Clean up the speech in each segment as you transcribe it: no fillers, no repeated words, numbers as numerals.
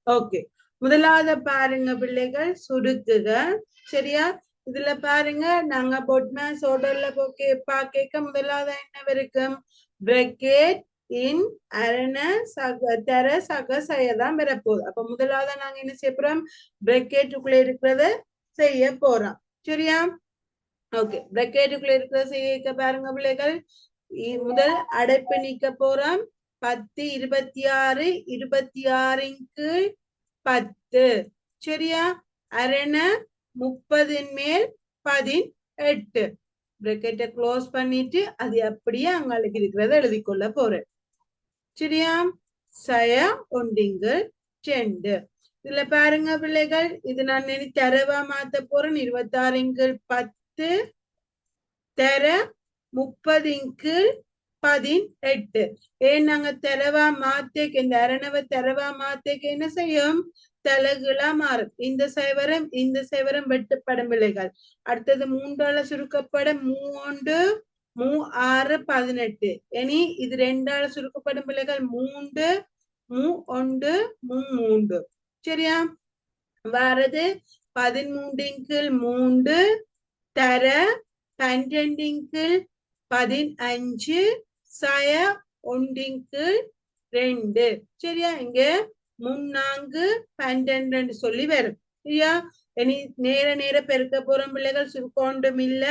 Okay, முதலாவது பாருங்க பிள்ளைகள், சுருக்குக. சரியா? இதுல பாருங்க, நாங்க பொட்மேஸ் ஓர்டர்ல கேட்க முதலாவது என்ன இருக்கும்? பிரக்கெட் இன் அரண தர சக செய்யதான் வரப்போகுது. அப்ப முதலாவது நாங்க என்ன செய்ய போறோம்? பிரக்கெட்டுக்குள்ள இருக்கிறத செய்ய போறோம். சரியா? ஓகே, பிரக்கெட்டுக்குள்ள இருக்கிறத செய்ய பாருங்க பிள்ளைகள். முதல் அடைப்பு நீக்க போறோம். 10 26 26 கீழ் 10. சரியா? அரண 30 மேல் 18. பிரக்கெட்டை க்ளோஸ் பண்ணிட்டு அது அப்படியே அங்களுக்கு இருக்கிறத எழுதி கொள்ள போறேன். சரியா? சய ஒண்டிங்கு 2. இதுல பாருங்க பிள்ளைகள், இது நான் தரவா மாத்த போறேன். 26 10 தர 30 18. ஏன் நாங்க தரவா மாத்தேக்கு, இந்த அரணவை தரவா மாத்தேக்கு என்ன செய்யும்? தலகுலா மாறும். இந்த சைவரம் வெட்டுப்படும் பிள்ளைகள். அடுத்தது 3ஆல சுருக்கப்படும் 3 6 18. இனி இது 2ஆல சுருக்கப்படும் பிள்ளைகள் 3 1 3. சரியா? வாரது 13 3 தர 12 15 சய 1 2. சரியா? இங்க 3 12 சொல்லி வரும். சரியா? இனி நேர பெருக்க போறோம் பிள்ளைகள். சுருக்கொண்டும் இல்ல.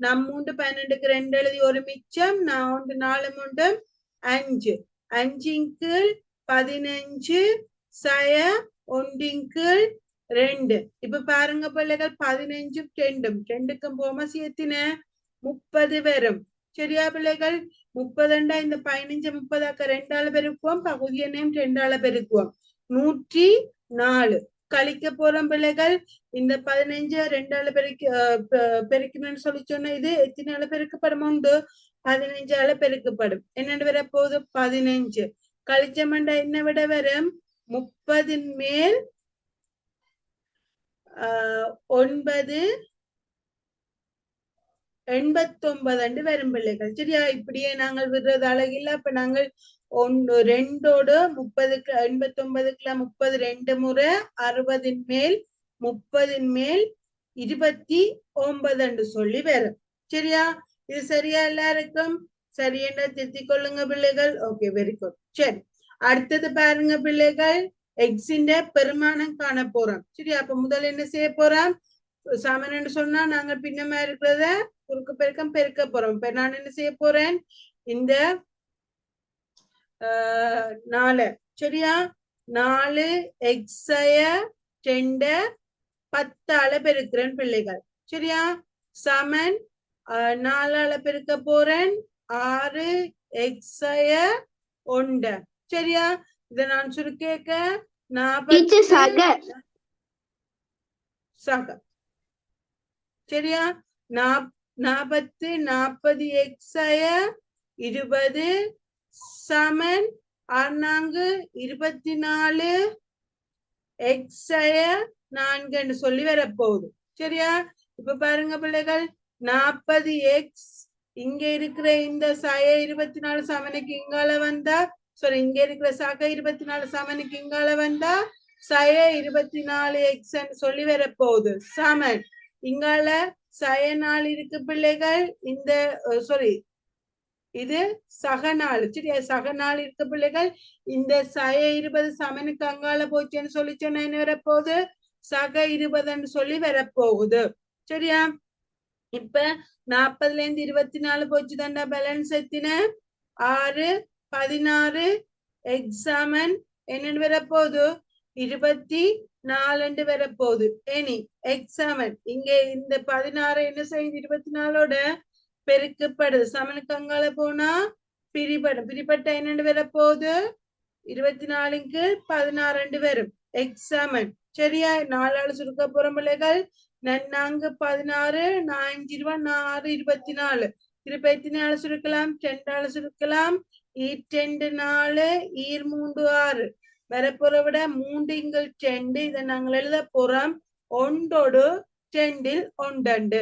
நம் 3 12க்கு 2 எழுதி ஒரு மிச்சம். நான் 1 4 3 5 5 15 சய 1 2. இப்ப பாருங்க பிள்ளைகள், 15 2க்கும் போமா சேர்த்தின 30 வரும். சரியா பிள்ளைகள்? 30 இந்த 15 30 2ஆல பெருக்குவோம். பகுதி எண்ணையும் 2ஆல பெருக்குவோம். 104 கழிக்க போறோம் பிள்ளைகள். இந்த 15 2ஆல பெருக்கணும்னு சொல்லி சொன்ன இது எத்தனால பெருக்கப்படும்? உண்டு 15ஆல பெருக்கப்படும். என்னென்னு வர போகுது? 15. கழிச்சமண்டா என்ன விட வரும்? 30 மேல் 9 89 வரும் பிள்ளைகள். சரியா? இப்படியே நாங்கள் விடுறது அழகில்ல. அப்ப நாங்கள் 1 2 30க்கு 89க்குல 30 2 முறை 60 மேல் 30 மேல் 29 சொல்லி வரும். சரியா? இது சரியா எல்லாருக்கும்? சரியென்றா திருத்திக் கொள்ளுங்க பிள்ளைகள். Okay, very good. சரி, அடுத்தது பாருங்க பிள்ளைகள், எக்ஸின் பெருமானம் காண போறோம். சரியா? அப்ப முதல்ல என்ன செய்ய போறோம்? சமன் சொன்னா நாங்க பின்னமா இருக்கிறத குறுக்கு பெருக்கம் பெருக்க போறோம். இப்ப நான் என்ன செய்ய போறேன்? இந்த 4. சரியா? 4 எக்ஸய 2 10ஆல பெருக்கிறேன் பிள்ளைகள். சரியா? சமன் 4ஆல பெருக்க போறேன் 6 எக்ஸய 1. சரியா? இத நான் சுருக்கேக்க 40 சக. சரியா? 40 40 எக்ஸய 20 சமன் 24 எக்ஸய 4 சொல்லி வரப்போகுது. சரியா? இப்ப பாருங்க பிள்ளைகள், 40 எக்ஸ் இங்க இருக்கிற இந்த சய 24 சமனுக்கு இங்கால வந்தா, சாரி, இங்க இருக்கிற சக 24 சமனுக்கு இங்கால வந்தா சய 24 எக்ஸ் சொல்லி வரப்போகுது. சமன் இங்கால சய 4 இருக்கு பிள்ளைகள். இந்த சாரி, இது சக 4. சரியா? சக 4 இருக்கு பிள்ளைகள். இந்த சய 20 சமனுக்கு அங்கால போச்சுன்னு சொல்லி சொன்ன என்ன வரப்போகுது? சக 20 சொல்லி வரப்போகுது. சரியா? இப்ப 40ல இருந்து 24 போச்சு தாண்டா பேலன்ஸ் எத்தின 6 16 எக்ஸாமன் என்னன்னு வரப்போகுது? 24 வரப்போகுது. எனி எக்ஸாமன் இங்க இந்த 16 என்ன செய்யுது? 24ஓட பெருக்கப்படுது. சமனுக்கு அங்கால போனா பிரிபடும். பிரிபட்ட என்னண்டு வரப்போகுது? 24க்கு 16 வரும். எக்ஸாமன். சரியா? 4ஆல சுருக்க போற பிள்ளைகள். 4 16 4 6 24. திருப்ப எத்தனால சுருக்கலாம்? 2ஆல சுருக்கலாம். 2 4 3 6 வரப்போற விட 3 2. இதை நாங்கள் எழுத போறோம் 1 2 1.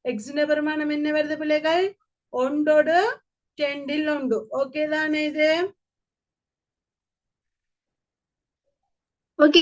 எக்ஸின் பெருமானம் என்ன வருது பிள்ளைகள்? 1 2 1. ஓகே தானே இது? ஓகே.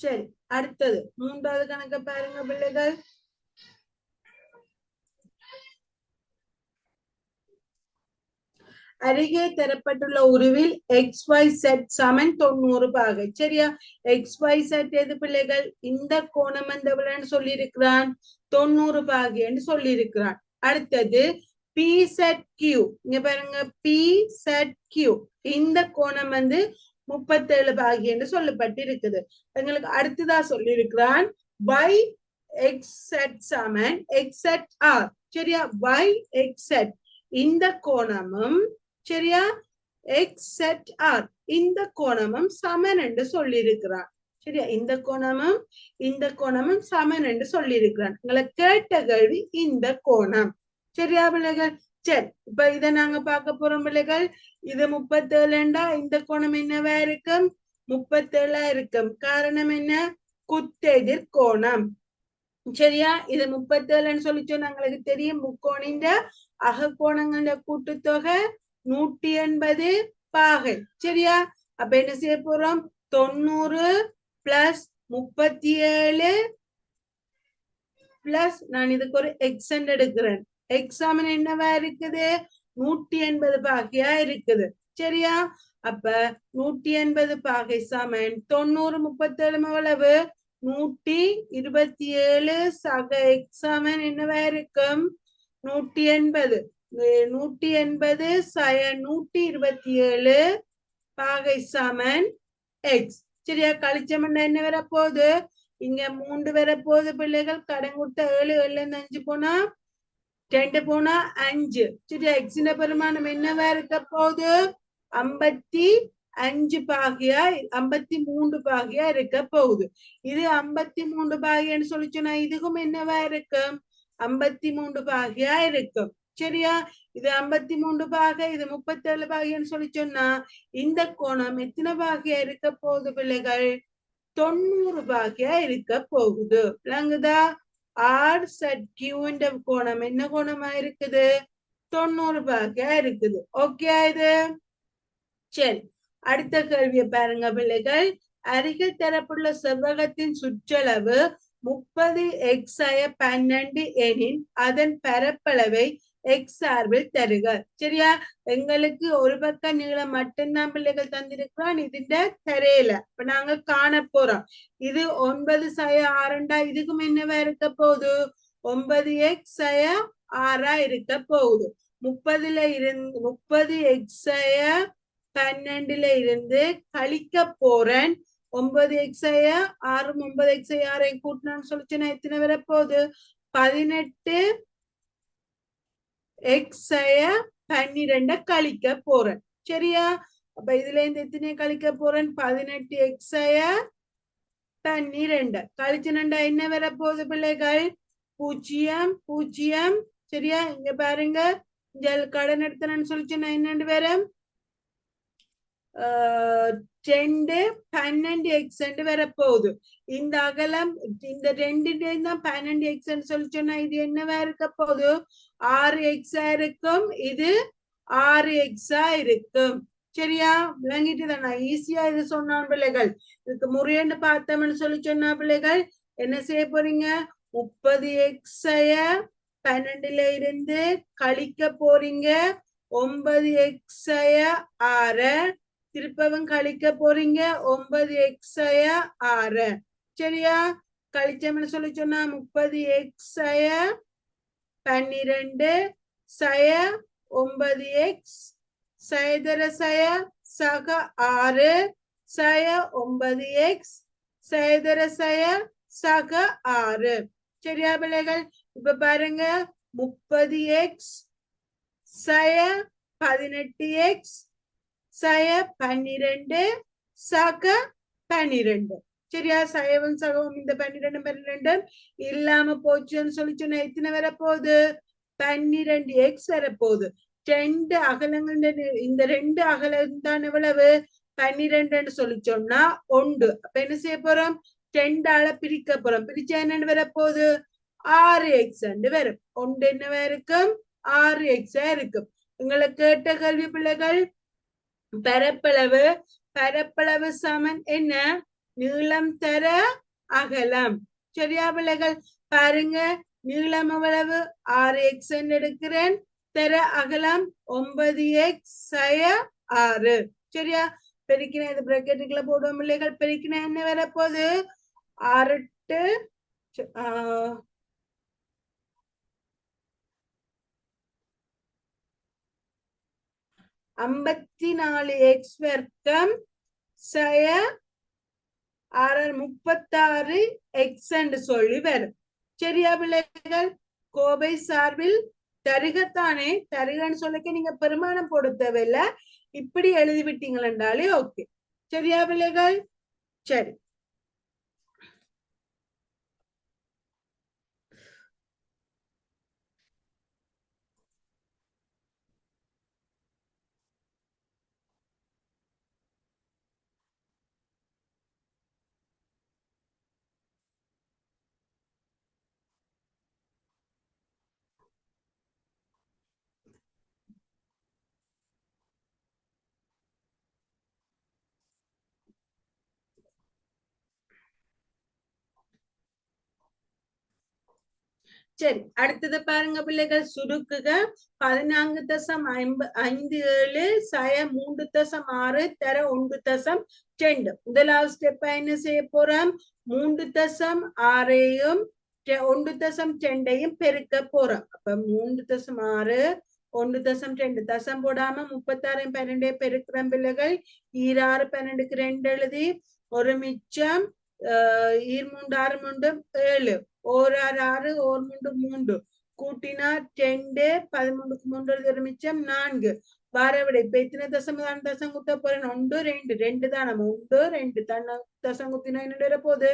சரி, அடுத்தது 3வது கணக்க பாருங்க பிள்ளைகள். அருகே தரப்பட்டுள்ள உருவில் XYZ சமன் 90 பாகை. சரியா? XYZ எது பிள்ளைகள்? இந்த கோணம் எவ்வளவுன்னு சொல்லி இருக்கிறான், 90 பாகை என்று சொல்லி இருக்கிறான். அடுத்தது PZQ, இங்க பாருங்க, PZQ இந்த கோணம் 37 பாகை என்று சொல்லப்பட்டு இருக்குது. எங்களுக்கு அடுத்ததா சொல்லி இருக்கிறான் YXZ சமன் XZR. சரியா? YXZ இந்த கோணமும், சரியா, XZR இந்த கோணமும் சமன் என்று சொல்லி இருக்கிறான். சரியா? இந்த கோணமும் சமன் என்று சொல்லி இருக்கிறான். உங்களை கேட்ட கேள்வி இந்த கோணம். சரியா பிள்ளைகள்? சரி, இப்ப இதை நாங்க பார்க்க போறோம் பிள்ளைகள். இது 37 இந்த கோணம் என்னவா இருக்கும்? 37 இருக்கும். காரணம் என்ன? குத்தெதிர் கோணம். சரியா? இது 37 சொல்லி சொன்னா எங்களுக்கு தெரியும், முக்கோணின் அகக்கோணங்கள கூட்டுத்தொகை 180 பாகை. சரியா? அப்ப என்ன செய்ய போறோம்? 90 பிளஸ் 37 பிளஸ் நான் இதுக்கு ஒரு எக்ஸண்ட் எடுக்கிறேன். எக்ஸாமின் என்னவா இருக்குது? 180 பாகையா இருக்குது. சரியா? அப்ப 180 பாகை சமன் 90 37 எவ்வளவு? 127 சக எக்ஸாமன் என்னவா இருக்கும்? 180. 180 சய 127 பாகை சமன் எக்ஸ். சரியா? கழிச்சமண்டா என்ன வரப்போகுது? இங்க 3 வரப்போகுது பிள்ளைகள். கடன் கொடுத்த 7 5 போனா 2 போனா 5. சரியா? எக்ஸின் பெருமானம் என்னவா இருக்க போகுது? 55 பாகையா 53 பாகையா இருக்க போகுது. இது 53 பாகைன்னு சொல்லி சொன்னா இதுக்கும் என்னவா இருக்கும்? 53 பாகையா இருக்கும். சரியா? இது 53 பாகை, இது 37 பாகைன்னு சொல்லி சொன்னா இந்த கோணம் எத்தனை பாகையா இருக்க போகுது பிள்ளைகள்? 90 பாகையா இருக்க போகுது. விளங்குதா? RZQ கோணம் என்ன கோணமா இருக்குது? 90 பாகையா இருக்குது. ஓகே இது? சரி, அடுத்த கேள்வியை பாருங்க பிள்ளைகள். அருகில் தரப்புள்ள செவ்வகத்தின் சுற்றளவு 30x/12 எனின் அதன் பரப்பளவை X சார்பில் தருக. சரியா? எங்களுக்கு ஒரு பக்க நீளம் மட்டும்தான் பிள்ளைகள் தந்திருக்கிறான், இதுண்ட தரையில. இப்ப நாங்க காண போறோம். இது 9/6 இதுக்கும் என்னவா இருக்க போகுது? 9x/6 இருக்க போகுது. 30x/12 இருந்து கழிக்க போறேன். 9x/6 9x/6 கூட்டினான்னு சொல்லிச்சுன்னா எத்தனை வரப்போகுது? 18x/12 கழிக்க போறேன். சரியா? அப்ப இதுல இருந்து எத்தனை கழிக்க போறேன்? 18x/12 கழிச்சுனா என்ன வரப்போகுது பிள்ளைகள்? 0 0. சரியா? இங்க பாருங்க, கடன் எடுத்தனு சொல்லிச்சுன்னா என்னண்டு வரும்? 2 12x வரப்போகுது. இந்த அகலம் இந்த 2 தான் 12x சொல்லி சொன்னா இது என்னவா இருக்க போகுது? 6x இருக்கும். இது 6x இருக்கும். சரியா? விளங்கிட்டு தானே? ஈஸியா இது சொன்னான் பிள்ளைகள். இதுக்கு முறையன்னு பார்த்தோம்னு சொல்லி சொன்னா பிள்ளைகள் என்ன செய்ய போறீங்க? 30x/12 இருந்து கழிக்க போறீங்க 9x/6. திருப்பவும் கழிக்க போறீங்க 9x/6. சரியா? கழிச்சோம்னு சொல்லி சொன்னா 30x/12 சய 9x சயதர சய சக 6 சய 9x சயதர சய சக 6. சரியா பிள்ளைகள்? இப்ப பாருங்க, 30x சய 18x சய 12 சக 12. சரியா? சயவும் சகவும் இந்த 12 12 இல்லாம போச்சுன்னு சொல்லி சொன்னா எத்தனை வரப்போகுது? 12x வரப்போகுது. 2 அகலங்கள் இந்த 2 அகலம் தான் எவ்வளவு? 12 சொல்லி சொன்னா 1. அப்ப என்ன செய்ய போறோம்? 2ஆல பிரிக்க போறோம். பிரிச்சா என்னன்னு வரப்போகுது? 6x வரும். 1 என்னவா இருக்கும்? 6x இருக்கும். உங்களை கேட்ட கேள்வி பிள்ளைகள், பரப்பளவு பரப்பளவு சமன் என்ன? நீளம் தர அகலம். சரியா பிள்ளைகள்? பாருங்க, நீளம் எவ்வளவு? 6x எடுக்கிறேன். தர அகலம் 9x சய 6. சரியா? பெருக்கினா இது பிராக்கெட்டுக்குள்ள போடுவோம் பிள்ளைகள். பெருக்கினா என்ன வரப்போகுது? 6 54x வர்க்கம் சய 36x என்று சொல்லி வரும். சரியா பிள்ளைகள்? கோவை சார்பில் தருகத்தானே, தருகன்னு சொல்லிக்க நீங்க பெருமானம் போட தேவையில்லை, இப்படி எழுதி விட்டீங்களே ஓகே. சரியா பிள்ளைகள்? சரி, சரி, அடுத்தது பாருங்க பிள்ளைகள், சுருக்குக 14.57 சய 3.6 தர 1.2. முதலாவது ஸ்டெப் என்ன செய்ய போறோம்? 3.6ஐயும் 1.2ஐயும் பெருக்க போறோம். அப்ப 3.6 1.2 தசம் போடாம 36 12 பெருக்கிறோம் பிள்ளைகள். 6 12க்கு 2 எழுதி ஒரு மிச்சம் 2 3 6 7 ஓர் 6 ஓர் 3 3 கூட்டினா 2 13க்கு 3 ஒரு மிச்சம் 4 வரவிட. இப்ப எத்தனை தசம் தான் தசம் குத்த போறேன்? 1 2 2 தான். நம்ம 1 2 தசம் குத்தினா என்ன வர போகுது?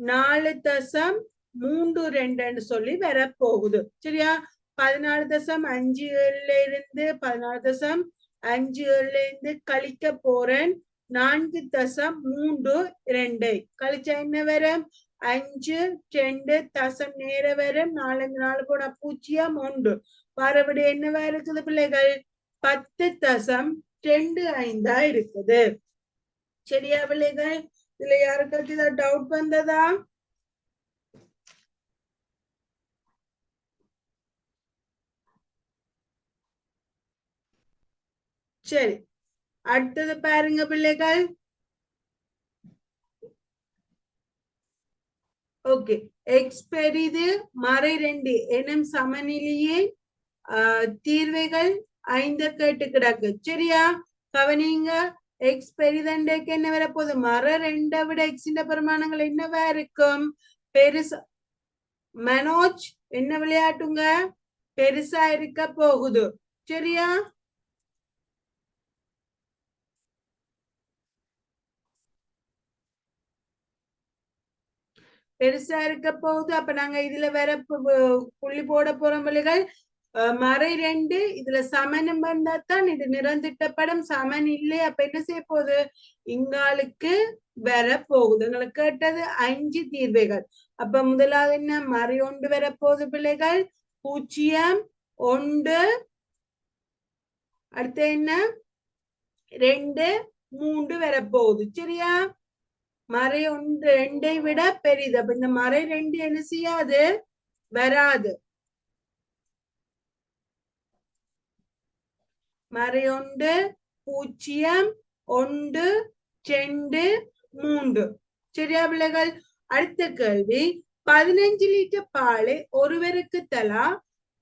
4.32 சொல்லி வரப்போகுது. சரியா? 14.57 இருந்து 14.57 இருந்து கழிக்க போறேன். 4.32 கழிச்சா என்ன வரும்? 5 2 தசம் நேர வரும். 4 4 போனா 0 1 வரவிட என்னவா இருக்குது பிள்ளைகள்? 10.25 இருக்குது. சரியா பிள்ளைகள்? இதுல யாருக்காச்சும் ஏதாவது டவுட் வந்ததா? சரி, அடுத்தது பாருங்க பிள்ளைகள். ஓகே, எக்ஸ் பெரிது மறை 2 எனும் சமநிலையே தீர்வைகள் 5 கேட்டு கிடக்கு. சரியா? கவனிங்க, எக்ஸ் பெரிதண்டைக்கு என்ன வரப்போகுது? மற 2 விட எக்ஸின் பெருமானங்கள் என்னவா இருக்கும்? பெருசா. மனோஜ் என்ன விளையாட்டுங்க? பெருசா இருக்க போகுது. சரியா? பெருசா இருக்க போகுது. அப்ப நாங்க இதுல வேற புள்ளி போட போறோம் பிள்ளைகள். மறை 2 இதுல சமனம் வந்தாத்தான் இது நிறந்திட்ட படம். சமன் இல்லை, அப்ப என்ன செய்ய போகுது? இங்காலுக்கு வர போகுது. உங்களுக்கு கேட்டது 5 தீர்வைகள். அப்ப முதலாவது என்ன? மறை 1 வர போகுது பிள்ளைகள். 0 1 அடுத்து என்ன? 2 3 வரப்போகுது. சரியா? மறை 1 2ஐ விட பெரிது. அப்ப இந்த மறை 2 என்ன செய்யாது? வராது. மறை 1 0 1 2 3. சரியா பிள்ளைகள்? அடுத்த கேள்வி, 15 லிட்டர் பாலை ஒருவருக்கு தலா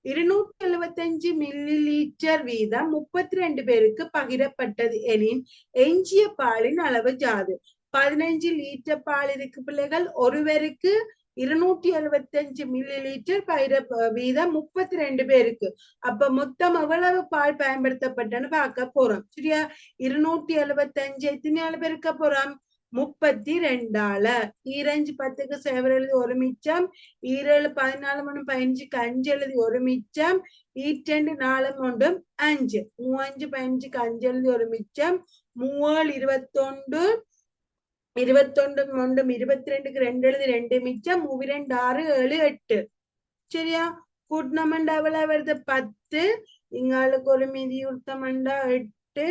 275 மில்லி லீட்டர் வீதம் 32 பேருக்கு பகிரப்பட்டது எனின் எஞ்சிய பாலின் அளவு ஜாது. 15 லிட்டர் பால் இருக்கு பிள்ளைகள். ஒருவருக்கு 275 மில்லி லிட்டர் பயிர வீதம் 32 பேருக்கு. அப்ப மொத்தம் எவ்வளவு பால் பயன்படுத்தப்பட்டன்னு பார்க்க போறோம். சரியா? 275 எத்தனை பேருக்க போறோம்? 32 ഈരഞ്ച് 10ക്ക് 7 എഴുതി ഒരു മിച്ചം ഈരേഴ് 14 മണി 15ക്ക് 5 എഴുതി ഒരു മിച്ചം ഈറ്റണ്ട് 4 കൊണ്ടും 5 35 15ക്ക് 5 എഴുതി ഒരു മിച്ചം 3 21 21 കൊണ്ടും 22ക്ക് 2 എഴുതി 2 മിച്ചം 3 6 7 8 சரியா கூட்டினமண்டா எவ்வளவு வருது 10 இங்களுக்கு ஒரு மீதி உருத்தமண்டா 8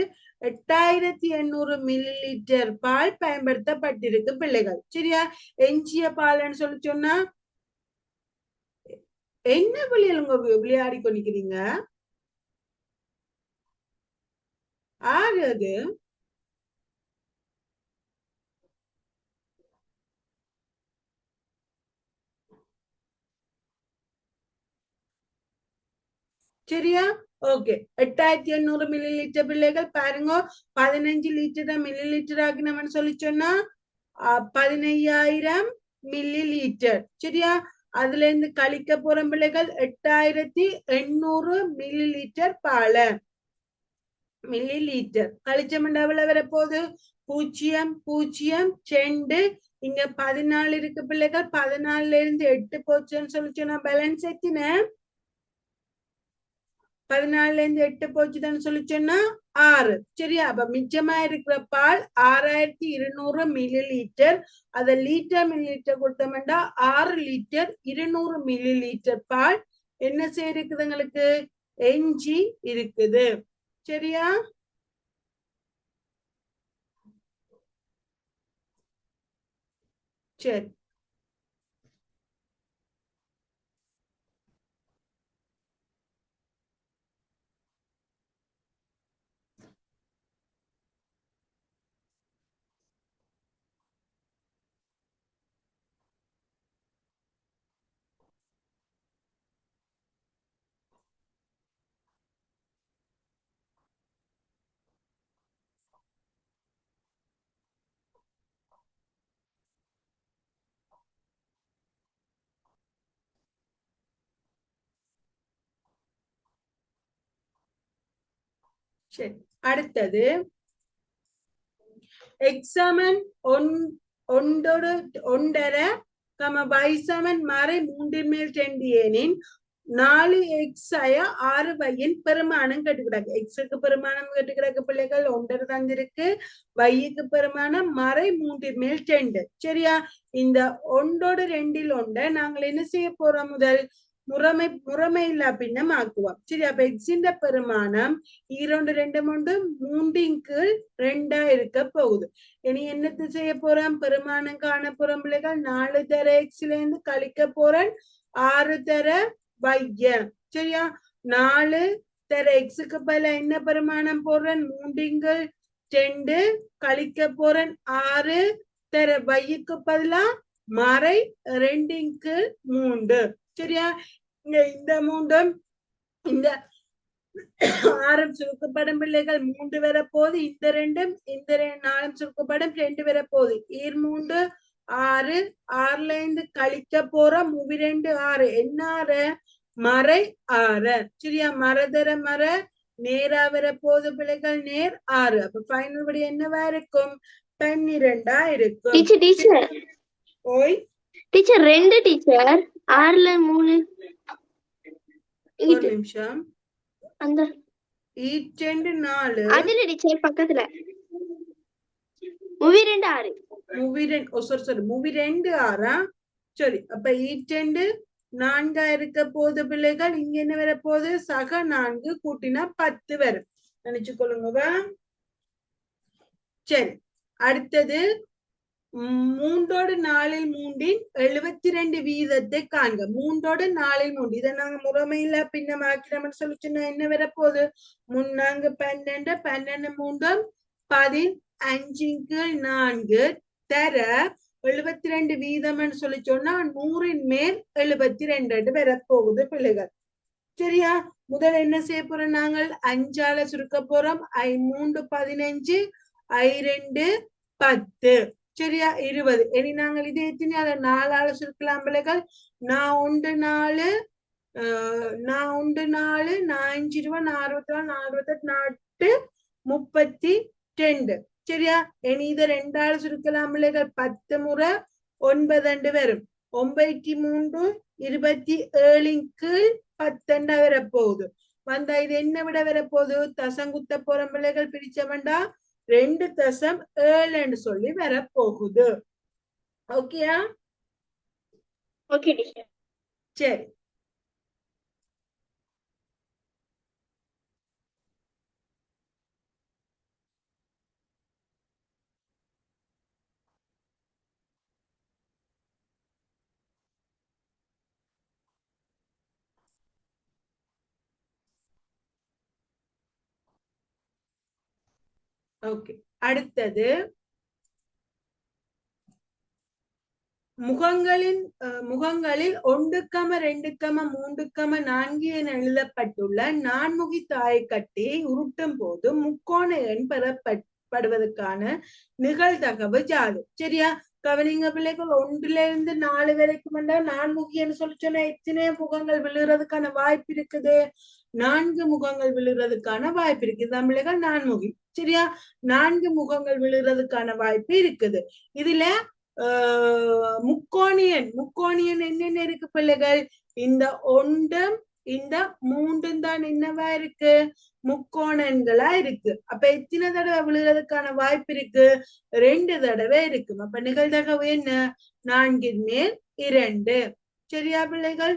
8800 மில்லிலிட்டர் பால் பயன்படுத்தப்பட்டிருக்கு பிள்ளைகள் சரியா எஞ்சிய பால்னு சொல்லி சொன்னா என்ன பிள்ளைகள் உங்க விளையாடி கொண்டிருக்கிறீங்க ஆறு அது சரியா ஓகே 8800 மில்லிலிட்டர் பிள்ளைகள் பாருங்க 15 லிட்டர் மில்லிலிட்டர் ஆகினவன் சொல்லி சொன்னா 15000 மில்லிலிட்டர் சரியா அதுல இருந்து கழிக்க போற பிள்ளைகள் 8800 மில்லிலிட்டர் பால மில்லிலிட்டர் கழிச்சமெண்டா எவ்வளவு வரப்போகுது 0.02 இங்க 14 இருக்கு பிள்ளைகள் 14ல இருந்து 8 போச்சுன்னு சொல்லி சொன்னா பேலன்ஸ் எத்தின 14ல இருந்து 8 போச்சுதான்னு சொல்லி சொன்னா 6 சரியா அப்ப மிச்சமா இருக்கிற பால் 6200 மில்லிலிட்டர் அத லிட்டர் மில்லிலிட்டர் கொடுத்தோம்னா 6 லிட்டர் 200 மில்லிலிட்டர் பால் என்ன செய்யுது எங்களுக்கு எஞ்சி இருக்குது சரியா சரி சரி அடுத்தது எக்ஸாமன் ஒன்றரை வைசமன் மறை 3 ஏனின் 4x 6y பெருமானம் கேட்டுக்கிறாங்க எக்ஸுக்கு பெருமானம் கேட்டுக்கிறாங்க பிள்ளைகள் 1 தந்திருக்கு வைக்கு பெருமானம் மறை 3 சரியா இந்த 1 நாங்கள் என்ன செய்ய போறோம் முதல் முறைமை இல்ல பின்னம் ஆக்குவோம் சரி அப்ப எக்ஸின் பெருமானம் 2 3 கீழ் 2 இருக்க போகுது இனி என்னத்து செய்ய போறோம் பெருமானம் காண போறோம் பிள்ளைகள் 4 தர எக்ஸ்ல இருந்து கழிக்க போறேன் 6 தர வைய சரியா 4 தர எக்ஸுக்கு பதிலா என்ன பெருமானம் போடுறேன் 3 கீழ் 2 கழிக்க போறேன் 6 தர வைக்கு பதிலா மறை 2 கீழ் 3 சரியா இந்த 3 இந்த 6 சுருக்கப்படும் பிள்ளைகள் 3 வர போகுது இந்த 2 இந்த 4 சுருக்கப்படும் 2 வர போகுது 3 6 6ல இருந்து கழிக்க போற 2 6 என்ன 6 மறை 6 சரியா மரதர மர நேரா வர போகுது பிள்ளைகள் நேர் 6 அப்ப ஃபைனல் படி என்னவா இருக்கும் 12 இருக்கும் டீச்சர் ஓய் டீச்சர் 2 டீச்சர் 6ல 3 ஒரு நிமிஷம் அந்த ஈட்டெண்டு 4 அதுல டீச்சர் பக்கத்துல மூவி 2 6 மூவி 2 6 சரி அப்ப ஈட்டெண்டு 4 இருக்க போது பிள்ளைகள் இங்க என்ன வர போகுது சக 4 கூட்டினா 10 வரும் நினைச்சுக்கொள்ளுங்க சரி அடுத்தது 3 4 72 வீதத்தை காண்க 3 4 இதை நாங்க முறைமையில பின்னமாக்கிறோம்னு சொல்லி சொன்னா என்ன வர போகுது 3 12 12 3 15 4 தர 72 வீதம்னு சொல்லி சொன்னா 100ன் மேல் 72 வர போகுது பிள்ளைகள் சரியா முதல் என்ன செய்ய போறோம் நாங்கள் 5ஆல சுருக்க போறோம் 3 15 2 10 சரியா 20 இனி நாங்கள் இது எத்தனை 4ஆல சுருக்கலாம் பிள்ளைகள் நான் 1 4 நான் 1 4 நான் 5 20 நான் 64 48 32 சரியா? இனி இதை ரெண்டாள் சுருக்கலாம் பிள்ளைகள். 10 முறை 9 வரும். 93 27 கீழ் 10 வரப்போகுது. வந்தா இது என்ன விட வரப்போகுது? தசங்குத்த போற பிள்ளைகள் பிரிச்ச வேண்டாம். 2.7 சொல்லி வரப்போகுது. ஓகேயா? Okay teacher. சரி, ஓகே. அடுத்தது முகங்களில் 1, 2, 3, 4 என எழுதப்பட்டுள்ள நான்முகி தாயக்கட்டியை உருட்டும் போது முக்கோண எண் பெறப்படுவதற்கான நிகழ்தகவு யாது? சரியா? கவனிங்க பிள்ளைகள். 1 to 4 வரைக்கும் நான்முகின்னு சொல்லி சொன்னா எத்தனை முகங்கள் விழுறதுக்கான வாய்ப்பு இருக்குது? 4 முகங்கள் விழுறதுக்கான வாய்ப்பு இருக்குது. தமிழர்கள் நான்முகி. சரியா? 4 முகங்கள் விழுறதுக்கான வாய்ப்பு இருக்குது. இதுல முக்கோணியன் என்னென்ன இருக்கு பிள்ளைகள்? இந்த 1 இந்த 3 தான் என்னவா இருக்கு? முக்கோணங்களா இருக்கு. அப்ப எத்தனை தடவை விழுறதுக்கான வாய்ப்பு இருக்கு? 2 தடவை இருக்கு. அப்ப நிகழ்தகவு என்ன? 4/2. சரியா பிள்ளைகள்?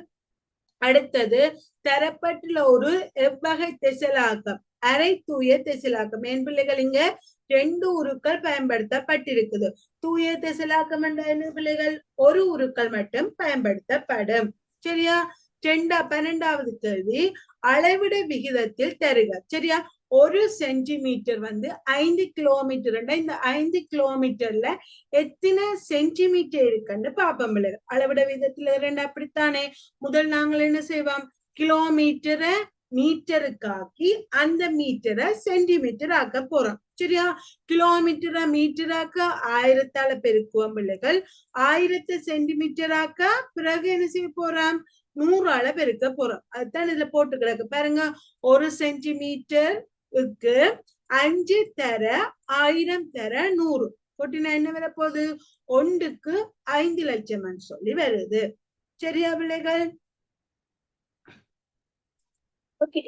அடுத்தது தரப்பட்டுள்ள ஒரு எவ்வகை திசைலாக்கம் அரை தூய திசைலாக்கம். என் பிள்ளைகள் இங்க 2 உருக்கள் பயன்படுத்தப்பட்டிருக்குது. தூய திசைலாக்கம் என்ற என்ன பிள்ளைகள்? ஒரு உருக்கள் மட்டும் பயன்படுத்தப்படும். சரியா? 12வது கேள்வி அளவிட விகிதத்தில் தருக. சரியா? 1 சென்டிமீட்டர் 5 கிலோமீட்டர். இந்த 5 கிலோமீட்டர்ல எத்தனை சென்டிமீட்டர் இருக்குன்னு பாப்போம் பிள்ளைகள். அளவிட விகிதத்துல 2 அப்படித்தானே. முதல் நாங்கள் என்ன செய்வோம்? கிலோமீட்டரை மீட்டருக்காக்கி அந்த மீட்டரை சென்டிமீட்டர் ஆக்க போறோம். சரியா? கிலோமீட்டரை மீட்டராக்க 1000ஆல பெருக்குவோம் பிள்ளைகள். 1000 சென்டிமீட்டராக்க பிறகு என்ன செய்ய போறோம்? 100ஆல பெருக்க போறோம். அதுதான் இதுல போட்டு கிடக்கு பாருங்க. 1 சென்டிமீட்டருக்கு 5 தர 1000 தர 100 போட்டினா என்ன வர போகுது? 1க்கு 5 லட்சம் சொல்லி வருது. சரியா பிள்ளைகள்? ஓகே.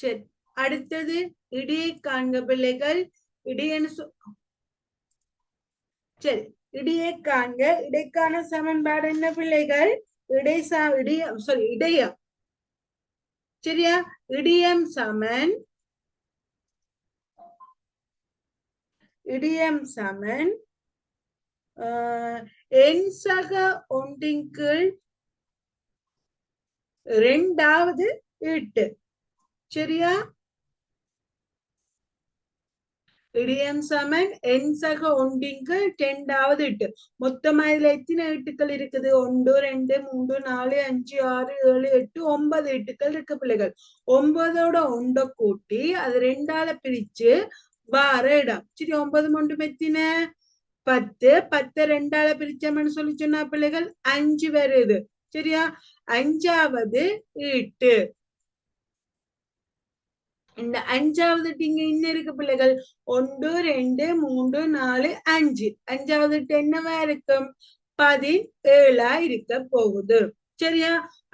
சரி, அடுத்தது இடியை காண்க பிள்ளைகள். இடியன்னு சரி, இடியை காண்க. இடைக்கான சமன்பாடு என்ன பிள்ளைகள்? இடையம். சரியா? இடியம் சமன் எண்சக ஒன்றின் கீழ் 2வது ஈட்டு. சரியா? இடியம் சமன் எண்சக ஒன்றின் கீழ் 2வது ஈட்டு. மொத்தமா இதுல எத்தனை ஈட்டுக்கள் இருக்குது? 1, 2, 3, 4, 5, 6, 7, 8, 9 ஈட்டுக்கள் இருக்கு பிள்ளைகள். 9ஓட 1 கூட்டி அது 2ஆல பிரிச்சு வார இடம். சரி, 9 மொண்டு எத்தனை? 10. 10 2ஆல பிரிச்சோம்னு சொல்லி சொன்னா பிள்ளைகள் 5 வருது. சரியா? 5வது ஈட்டு. இந்த 5வது இங்க என்ன இருக்கு பிள்ளைகள்? 1, 2, 3, 4, 5. 5வது என்னவா இருக்கும்? 17ஆ இருக்க போகுது. சரியா?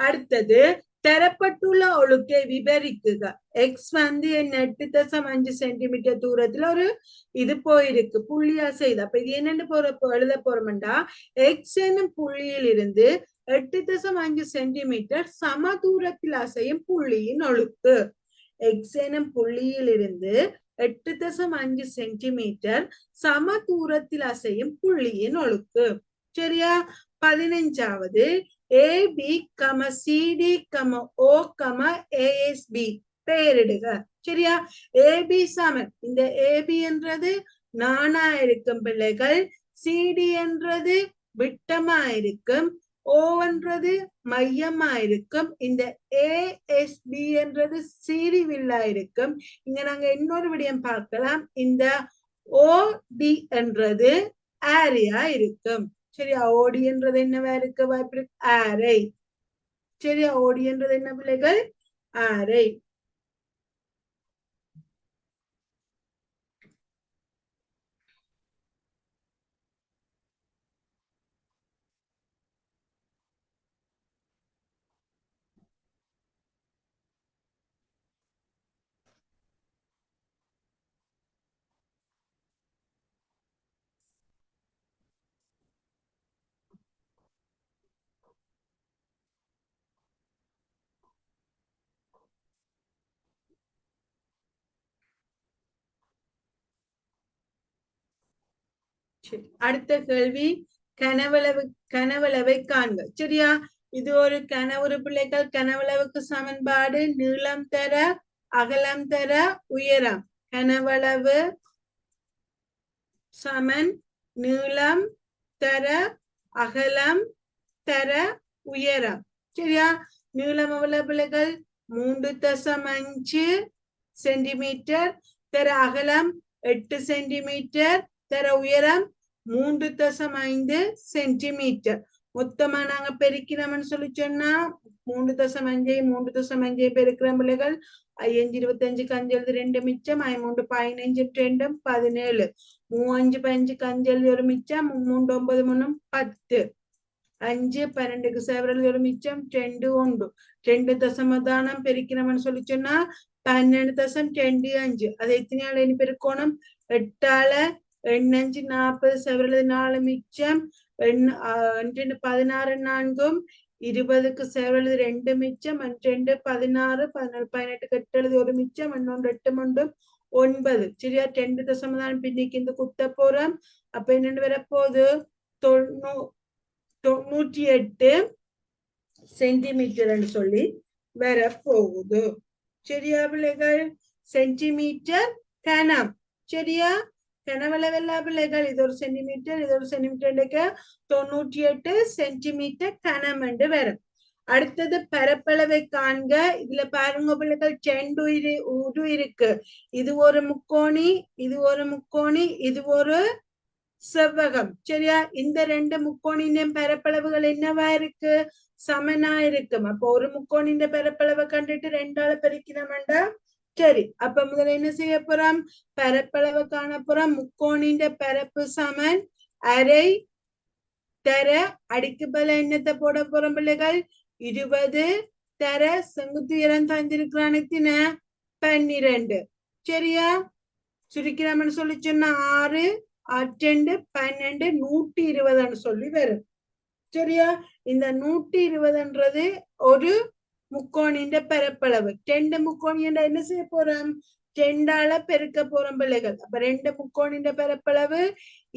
அடுத்தது தரப்பட்டுள்ள ஒழுக்கை விவரிக்குக. எக்ஸ் என்ன 8.5 சென்டிமீட்டர் தூரத்துல ஒரு இது போயிருக்கு, புள்ளியா செய்து. அப்ப இது என்னன்னு எழுத போறோம்டா, எக்ஸ் என்னும் புள்ளியில் இருந்து 8.5 சென்டிமீட்டர் சம தூரத்தில் அசையும் புள்ளியின் ஒழுக்கு. எக்ஸ் எனும் புள்ளியில் இருந்து 8.5 சென்டிமீட்டர் சம தூரத்தில் அசையும் புள்ளியின் ஒழுக்கு. சரியா? 15வது ஏபி சிடி ஓ ஏஎஸ்பி பெயரிடுக. சரியா? ஏபி சமன், இந்த ஏபி என்றது நானா இருக்கும் பிள்ளைகள், சிடி என்றது விட்டமா இருக்கும், ஓன்றது மையமா இருக்கும், இந்த ஏஎஸ்பி என்றது சீரிவில்லா இருக்கும். இங்க நாங்க இன்னொரு விடயம் பார்க்கலாம், இந்த ஓடி என்றது ஏரியா இருக்கும். சரியா, ஓடி என்றது என்னவா இருக்க வாய்ப்பு இருக்கு, ஆரை. சரியா, ஓடி என்றது என்ன பிள்ளைகள், ஆரை. அடுத்த கேள்வி, கனவளவு கனவளவை காண்க. சரியா, இது ஒரு கனவுறு பிள்ளைகள். கனவளவுக்கு சமன்பாடு நீளம் தர அகலம் தர உயரம். கனவளவு சமன் நீளம் தர அகலம் தர உயரம். சரியா, நீளம் எவ்வளவு பிள்ளைகள், 3.5 சென்டிமீட்டர். தர அகலம் 8 சென்டிமீட்டர். தர உயரம் 3.5 சென்டிமீட்டர். மொத்தமா நாங்க பெருக்கிறோம்னு சொல்லி சொன்னா 3.5 3.5 பெருக்கிறோம் பிள்ளைகள். 5 25 கஞ்சல் 2 மிச்சம், 3 15 2 17, 3 5 கஞ்சல் ஒரு மிச்சம், 3 9 10, 5 12க்கு சேவரல் ஒரு மிச்சம் 2 1. 2 தசமதானம் பெருக்கிறோம்னு சொல்லி சொன்னா 12.25. அது எத்தனையால இனி பெருக்கணும், 8ஆல 8 5 40, சேவரல் 4 மிச்சம், 16 4 20க்கு சேவரல் 2 மிச்சம், 2 16 14 18 8 ஒரு மிச்சம், 1 8 9. சரியா, 2 தசமதானம் பின்னிக்கு இந்த குத்த போறோம். அப்ப என்னென்னு வரப்போகுது, 98 சென்டிமீட்டர் சொல்லி வரப்போகுது. சரியா பிள்ளைகள், சென்டிமீட்டர் கனம். சரியா, கனவளவெல்லா பிள்ளைகள், இது ஒரு சென்டிமீட்டர் இது ஒரு சென்டிமீட்டர், 98 சென்டிமீட்டர் கனம் என்று வரும். அடுத்தது பரப்பளவை காண்க. இதுல பாருங்க பிள்ளைகள், 2 உரு இருக்கு. இது ஒரு முக்கோணி, இது ஒரு முக்கோணி, இது ஒரு செவ்வகம். சரியா, இந்த 2 முக்கோணின் பரப்பளவுகள் என்னவா இருக்கு, சமனா இருக்கும். அப்போ ஒரு முக்கோணின் பரப்பளவை கண்டுட்டு 2ஆல பெருக்கினோம்டா சரி. அப்ப முதல்ல என்ன செய்ய போறோம், பரப்பளவு காண போறோம். முக்கோணின் பரப்பு சமன் அரை தர அடிக்கு பதிலா என்னத்தை போட போறோம் பிள்ளைகள், 20 தர செங்குத்துயரம் தந்திருக்கிறான் 12. சரியா, சுருக்கிறோம்னு சொல்லி சொன்னா 6 8 12 120 சொல்லி வரும். சரியா, இந்த 120ன்றது ஒரு முக்கோணின் பரப்பளவு. 2 முக்கோணி என்ன செய்ய போறோம், 2ஆல பெருக்க போறோம் பிள்ளைகள். அப்ப 2 முக்கோணின் பரப்பளவு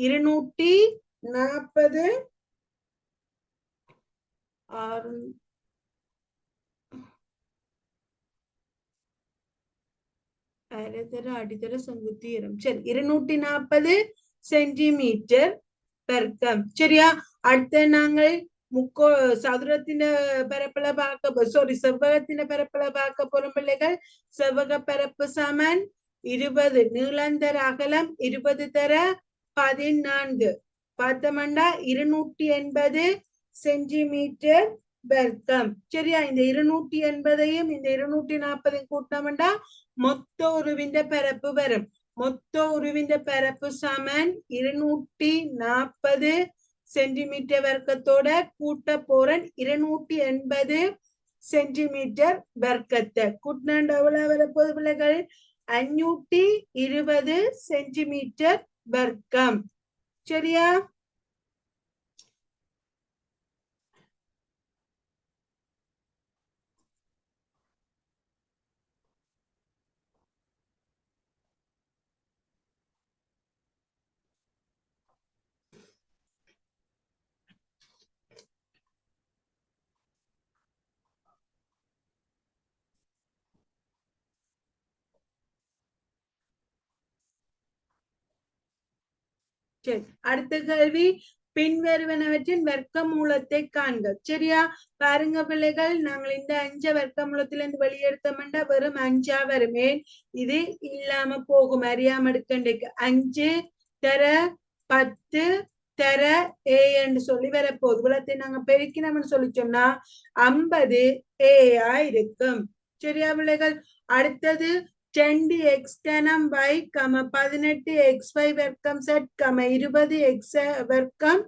240 அடித்தர செங்குத்துயரம். சரி, 240 சென்டிமீட்டர் பெருக்கம். சரியா, அடுத்த நாங்கள் சதுரத்தின் பரப்பளை பார்க்க செவ்வகத்தின் பரப்பளை பார்க்க போறோம் பிள்ளைகள். செவ்வக பரப்பு சமன் 20 நீளம் தர அகலம் 20 தர 14. பார்த்தோம்னா 280 சென்டிமீட்டர் பெருக்கம். சரியா, இந்த 280ஐயும் இந்த 240ஐயும் கூட்டினோம்னா மொத்த உருவின் பரப்பு வரும். மொத்த உருவின் பரப்பு சமன் 240 சென்டிமீட்டர் வர்க்கத்தோட கூட்ட போறன் 280 சென்டிமீட்டர் வர்க்கத்தை கூட்டினாண்டு எவ்வளவு வரப்போகுது பிள்ளைகள், 520 சென்டிமீட்டர் வர்க்கம். சரியா, சரி. அடுத்த கேள்வி, பின்வருவனவற்றின் வர்க்க மூலத்தை காண்க. சரியா? பாருங்க பிள்ளைகள், நாங்கள் இந்த 5 வர்க்க மூலத்துல இருந்து வெளியெடுத்தோம்னா வெறும் 5 வருமே. இது இல்லாம போகும். அறியாம எடுக்கண்டைக்கு 5 தர 10 தர ஏ என்று சொல்லி வரப்போகுது. இவ்வளத்தை நாங்க பெருக்கினோம்னு சொல்லி சொன்னா 50 ஏயா இருக்கும். சரியா பிள்ளைகள்? அடுத்தது 10x tan y 18xy வர்க்கம் z 20x வர்க்கம்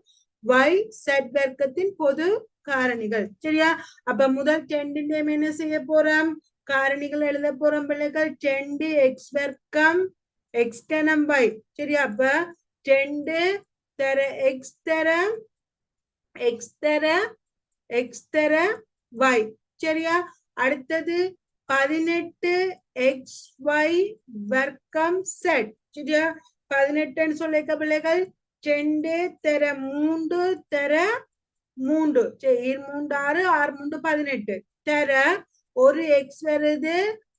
y z வர்க்கத்தின் பொது காரணிகள். சரியா? அப்ப முதல் 10 என்ன செய்ய போறோம்? காரணிகள் எழுத போறோம் பிள்ளைகள். 10x வர்க்கம் x tan y. சரியா? அப்ப 10 தர x தர x தர x தர y. சரியா? அடுத்தது 18xy வர்க்கம் z. சரியா? 18 சொல்லிக்க பிள்ளைகள் 2 தர 3 தர 3. சரி, 3 6 6 3 18 தர ஒரு x வருது,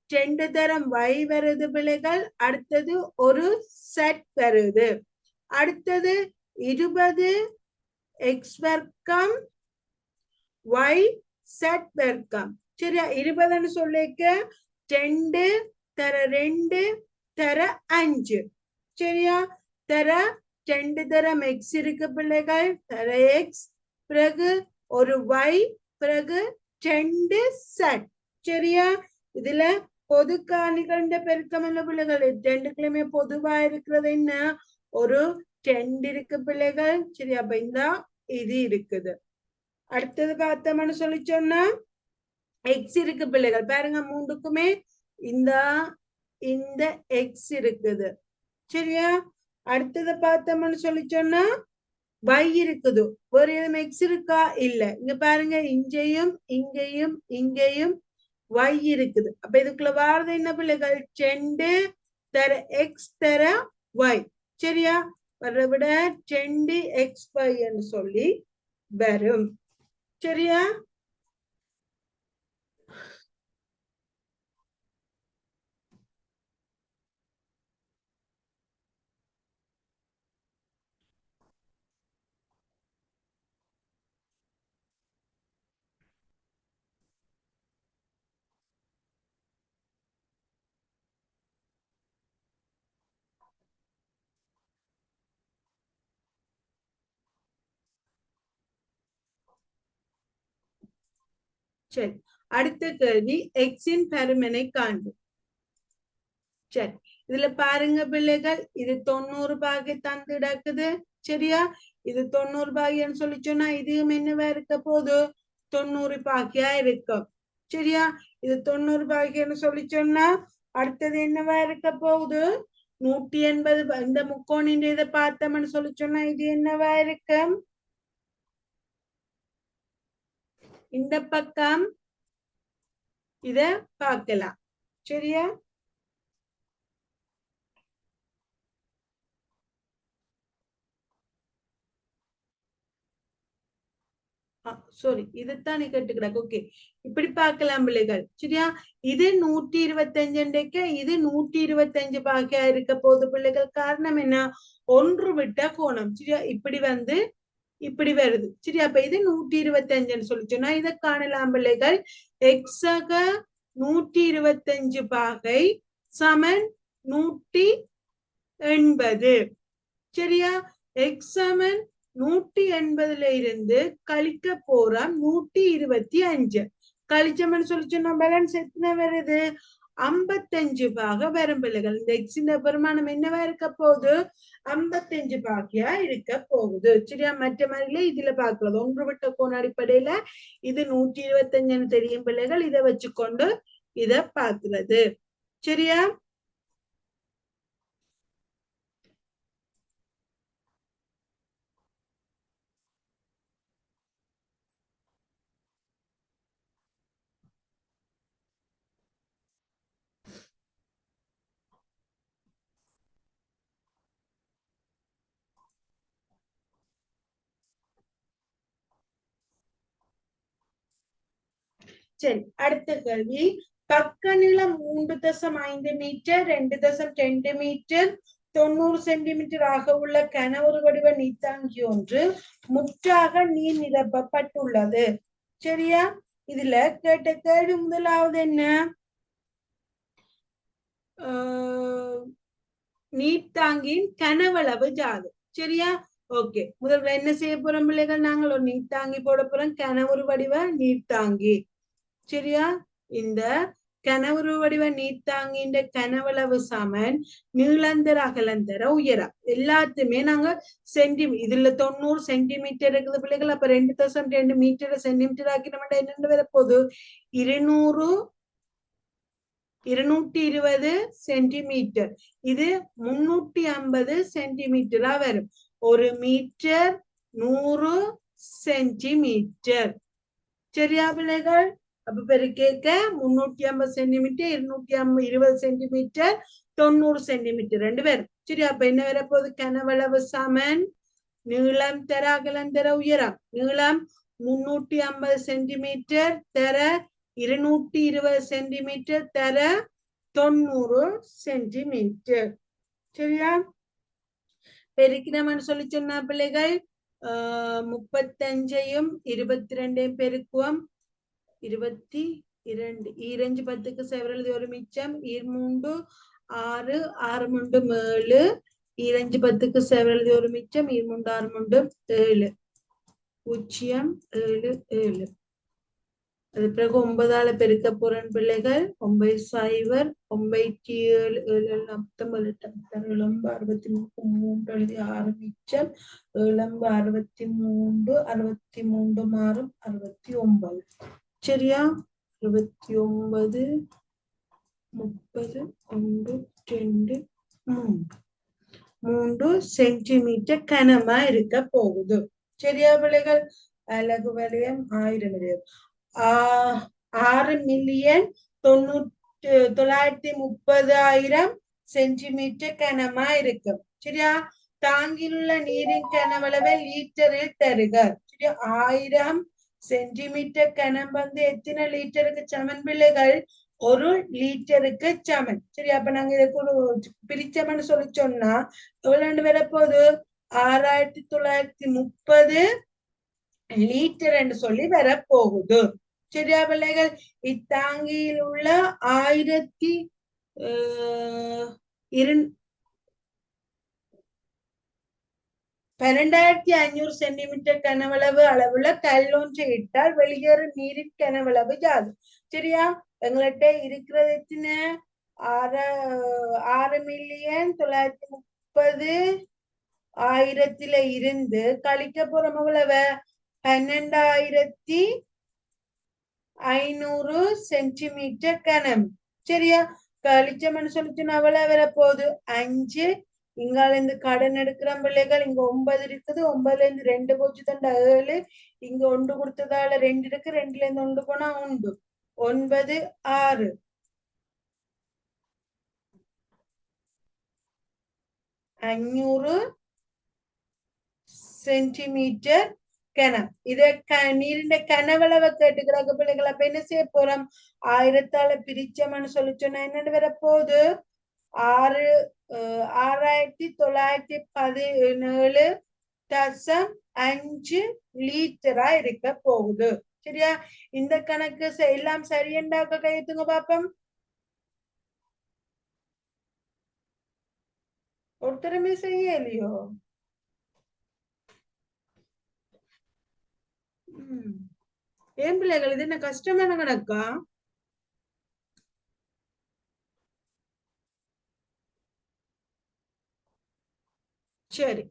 2 தரம் y வருது பிள்ளைகள். அடுத்தது ஒரு z வருது. அடுத்தது 20x வர்க்கம் y z வர்க்கம். சரியா? 20 சொல்லிக்க 2 தர 2 தர 5. சரியா? தர 2 தரம் x இருக்கு பிள்ளைகள், தர x, பிறகு ஒரு y, பிறகு 2 z. சரியா? இதுல பொது காரணிகள் பெருக்கம் என்ன பிள்ளைகள்? 2க்குமே பொதுவா இருக்கிறது என்ன? ஒரு 2 இருக்கு பிள்ளைகள். சரியா? அப்ப இந்த இது இருக்குது. அடுத்தது பார்த்தோம்னு சொல்லி சொன்னா x இருக்கு பிள்ளைகள். பாருங்க, 3க்குமே இந்த x இருக்குது. சரியா? அடுத்தது பார்த்தோம்னு சொல்லி சொன்னா y இருக்குது. ஒரு எதுவும் x இருக்கா? இல்ல. இங்க பாருங்க, இங்கேயும் இங்கேயும் இங்கேயும் y இருக்குது. அப்ப இதுக்குள்ள வாரது என்ன பிள்ளைகள்? 2 தர x தர y. சரியா? வர்ற விட 2xy என்று சொல்லி வரும். சரியா? சரி, அடுத்த கேள்வி, எக்ஸின் பருமனை காண்பு. சரி, இதுல பாருங்க பிள்ளைகள், இது 90 பாகை தந்து கிடக்குது. சரியா? இது 90 பாகைன்னு சொல்லி சொன்னா இதுவும் என்னவா இருக்க போது? 90 பாகையா இருக்கும். சரியா? இது 90 பாகைன்னு சொல்லி சொன்னா அடுத்தது என்னவா இருக்க போகுது? 180. இந்த முக்கோணின் இதை பார்த்தோம்னு சொல்லி சொன்னா இது என்னவா இருக்கும்? இந்த பக்கம் இத பார்க்கலாம். சரியா? சாரி, இதைத்தான் கேட்டுக்கிறாங்க. ஓகே, இப்படி பார்க்கலாம் பிள்ளைகள். சரியா? இது 125 இது 125 பாகையா இருக்க போது பிள்ளைகள். காரணம் என்ன? ஒன்று விட்ட கோணம். சரியா? இப்படி வந்து இப்படி வருது. சரியா? அப்ப இது 125 சொல்லி சொன்னா இதை காணலாம் பிள்ளைகள். எக்ஸக 125 பாகை சமன் 180. சரியா? எக்ஸ் சமன் 180ல இருந்து கழிக்க போறோம் 125. கழிச்சோம்னு சொல்லி சொன்னா பேலன்ஸ் எத்தனை வருது? 55 பாக வரும் பிள்ளைகள். இந்த எக்ஸின் பெருமானம் என்னவா இருக்க போகுது? 55 பாகையா இருக்க போகுது. சரியா? மற்ற மாதிரில இதுல பாக்குறது ஒன்று விட்ட கோண அடிப்படையில இது 125 தெரியும் பிள்ளைகள். இதை வச்சுக்கொண்டு இத பாக்குறது. சரியா? சரி, அடுத்த கேள்வி. பக்க நீளம் 3.5 மீட்டர், 2.2 மீட்டர், 90 சென்டிமீட்டர் ஆக உள்ள கனவுரு வடிவ நீர்த்தாங்கி ஒன்று முற்றாக நீர் நிரப்பப்பட்டுள்ளது. சரியா? இதுல கேட்ட கேள்வி முதலாவது என்ன? நீர்த்தாங்கியின் கனவளவு ஜாது. சரியா? ஓகே, முதல்ல என்ன செய்ய போறோம் பிள்ளைகள்? நாங்கள் ஒரு நீர்த்தாங்கி போட போறோம், கனவுரு வடிவ நீர்த்தாங்கி. சரியா? இந்த கனவுரு வடிவ நீர்த்தாங்கின்ற கனவளவு சமன் நீளந்தர அகலந்தர உயரம். எல்லாத்துமே நாங்க இதுல 90 சென்டிமீட்டர் இருக்குது பிள்ளைகள். அப்ப 2.2 மீட்டர் சென்டிமீட்டர் ஆக்கினோம்னா என்னென்னு வரப்போகுது? 220 சென்டிமீட்டர். இது 350 சென்டிமீட்டரா வரும். 1 மீட்டர் 100 சென்டிமீட்டர். சரியா பிள்ளைகள்? அப்ப பெருக்கேக்க 350 சென்டிமீட்டர் 220 சென்டிமீட்டர் 90 சென்டிமீட்டர் 2 பேரும். சரி, அப்ப என்ன வரப்போகுது? கனவளவு சமன் நீளம் தர அகலம் தர உயரம். நீளம் 350 சென்டிமீட்டர் தர 220 சென்டிமீட்டர் தர 90 சென்டிமீட்டர். சரியா? பெருக்கினோம்னு சொல்லி சொன்னா பிள்ளைகள் 35யும் 22யும் பெருக்குவோம். 22 ஈரஞ்சு 10க்கு செவரல் ஒரு மிச்சம் 2 6 6 3 7 ஈரஞ்சு 10க்கு செவரல் ஒரு மிச்சம் 2 6 3 7 0 7 7. அது பிறகு 9ஆல பெருக்க போறேன் பிள்ளைகள். 9 0 9 7 7 49 63 எழுதி 6 மிச்சம் 7 63 63 மாறும் 69. சரியா? 29 30 1 2 3 சென்டிமீட்டர் கனமா இருக்க போகுது. சரியா பிள்ளைகள்? அலகு வலயம் 1000 வலயம் 6,930,000 சென்டிமீட்டர் கனமா இருக்கும். சரியா? தாங்கில் உள்ள நீரின் கனவளவை லீட்டரில் தருக. சரியா? 1000 சென்டிமீட்டர் கனம் வந்து எத்தனை லிட்டருக்கு சமன் பிள்ளைகள்? 1 லிட்டருக்கு சமன். சரி, அப்ப நாங்க இதுக்கு பிரிச்சோம்னு சொல்லி சொன்னா எவ்வளவு வரப்போகுது? 6930 லிட்டர் என்று சொல்லி வரப்போகுது. சரியா பிள்ளைகள்? இத்தாங்கியில் உள்ள 12,500 சென்டிமீட்டர் கனவளவு அளவுள்ள கல்லொன்றை இட்டால் வெளியேறும் நீரின் கனவளவு யாது? சரியா? எங்கள்கிட்ட இருக்கிறது எத்தனை? 6,930,000 இருந்து கழிக்க போறோம் எவ்வளவு? 12,500 சென்டிமீட்டர் கனம். சரியா? கழிச்சோம்னு சொல்லிச்சுன்னா எவ்வளவு வரப்போகுது? 5. இங்கால இருந்து கடன் எடுக்கிறோம் பிள்ளைகள். இங்க 9 இருக்குது. 9ல இருந்து 2 போச்சு தண்டா 7. இங்க 1 கொடுத்ததால 2 இருக்கு. 2ல இருந்து 1 போனா 1. 9 6 500 சென்டிமீட்டர் கனம். இத நீரின் கனவளவை கேட்டுக்கிறாங்க பிள்ளைகள். அப்ப என்ன செய்ய போறோம்? 1000ஆல பிரிச்சோம்னு சொல்லி சொன்னா என்னன்னு வரப்போகுது? 6,917.5 லிட்டரா இருக்க போகுது. சரியா? இந்த கணக்கு எல்லாம் சரியண்டாக்க கையெழுத்துங்க பாப்போம். ஒருத்தருமே செய்யலையோ? ஏன் பிள்ளைகள் இது என்ன கஷ்டமான கணக்கா? சரி,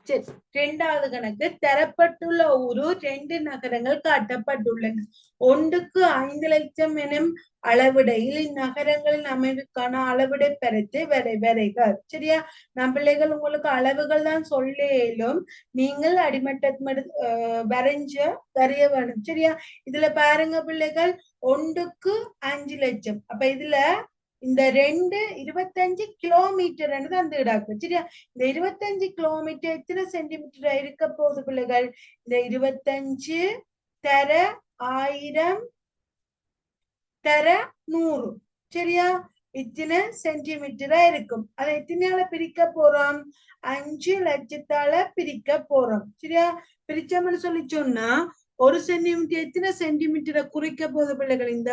சரி, இரண்டாவது கணக்கு தரப்பட்டுள்ள ஒரு 2 நகரங்கள் காட்டப்பட்டுள்ளன. 1க்கு 5 லட்சம் எனும் அளவிடையில் இந்நகரங்களின் அமைவுக்கான அளவிடை பெறத்தை வரைக. சரியா? நான் பிள்ளைகள் உங்களுக்கு அளவுகள் தான் சொல்லும், நீங்கள் அடிமட்ட வரைஞ்ச வரைய வேணும். சரியா? இதுல பாருங்க பிள்ளைகள், 1க்கு 5 லட்சம். அப்ப இதுல இந்த 25 கிலோமீட்டர் அந்த இடாக்கு. சரியா? இந்த 25 கிலோமீட்டர் எத்தனை சென்டிமீட்டர் இருக்க போகுது பிள்ளைகள்? இந்த 25 தர 1000 தர 100. சரியா? இத்தனை சென்டிமீட்டரா இருக்கும். அதை எத்தனையால பிரிக்க போறோம்? 5 லட்சத்தால பிரிக்க போறோம். சரியா? பிரிச்சோம்னு சொல்லி சொன்னா 1 சென்டிமீட்டர் எத்தனை சென்டிமீட்டரை குறிக்க போகுது பிள்ளைகள்? இந்த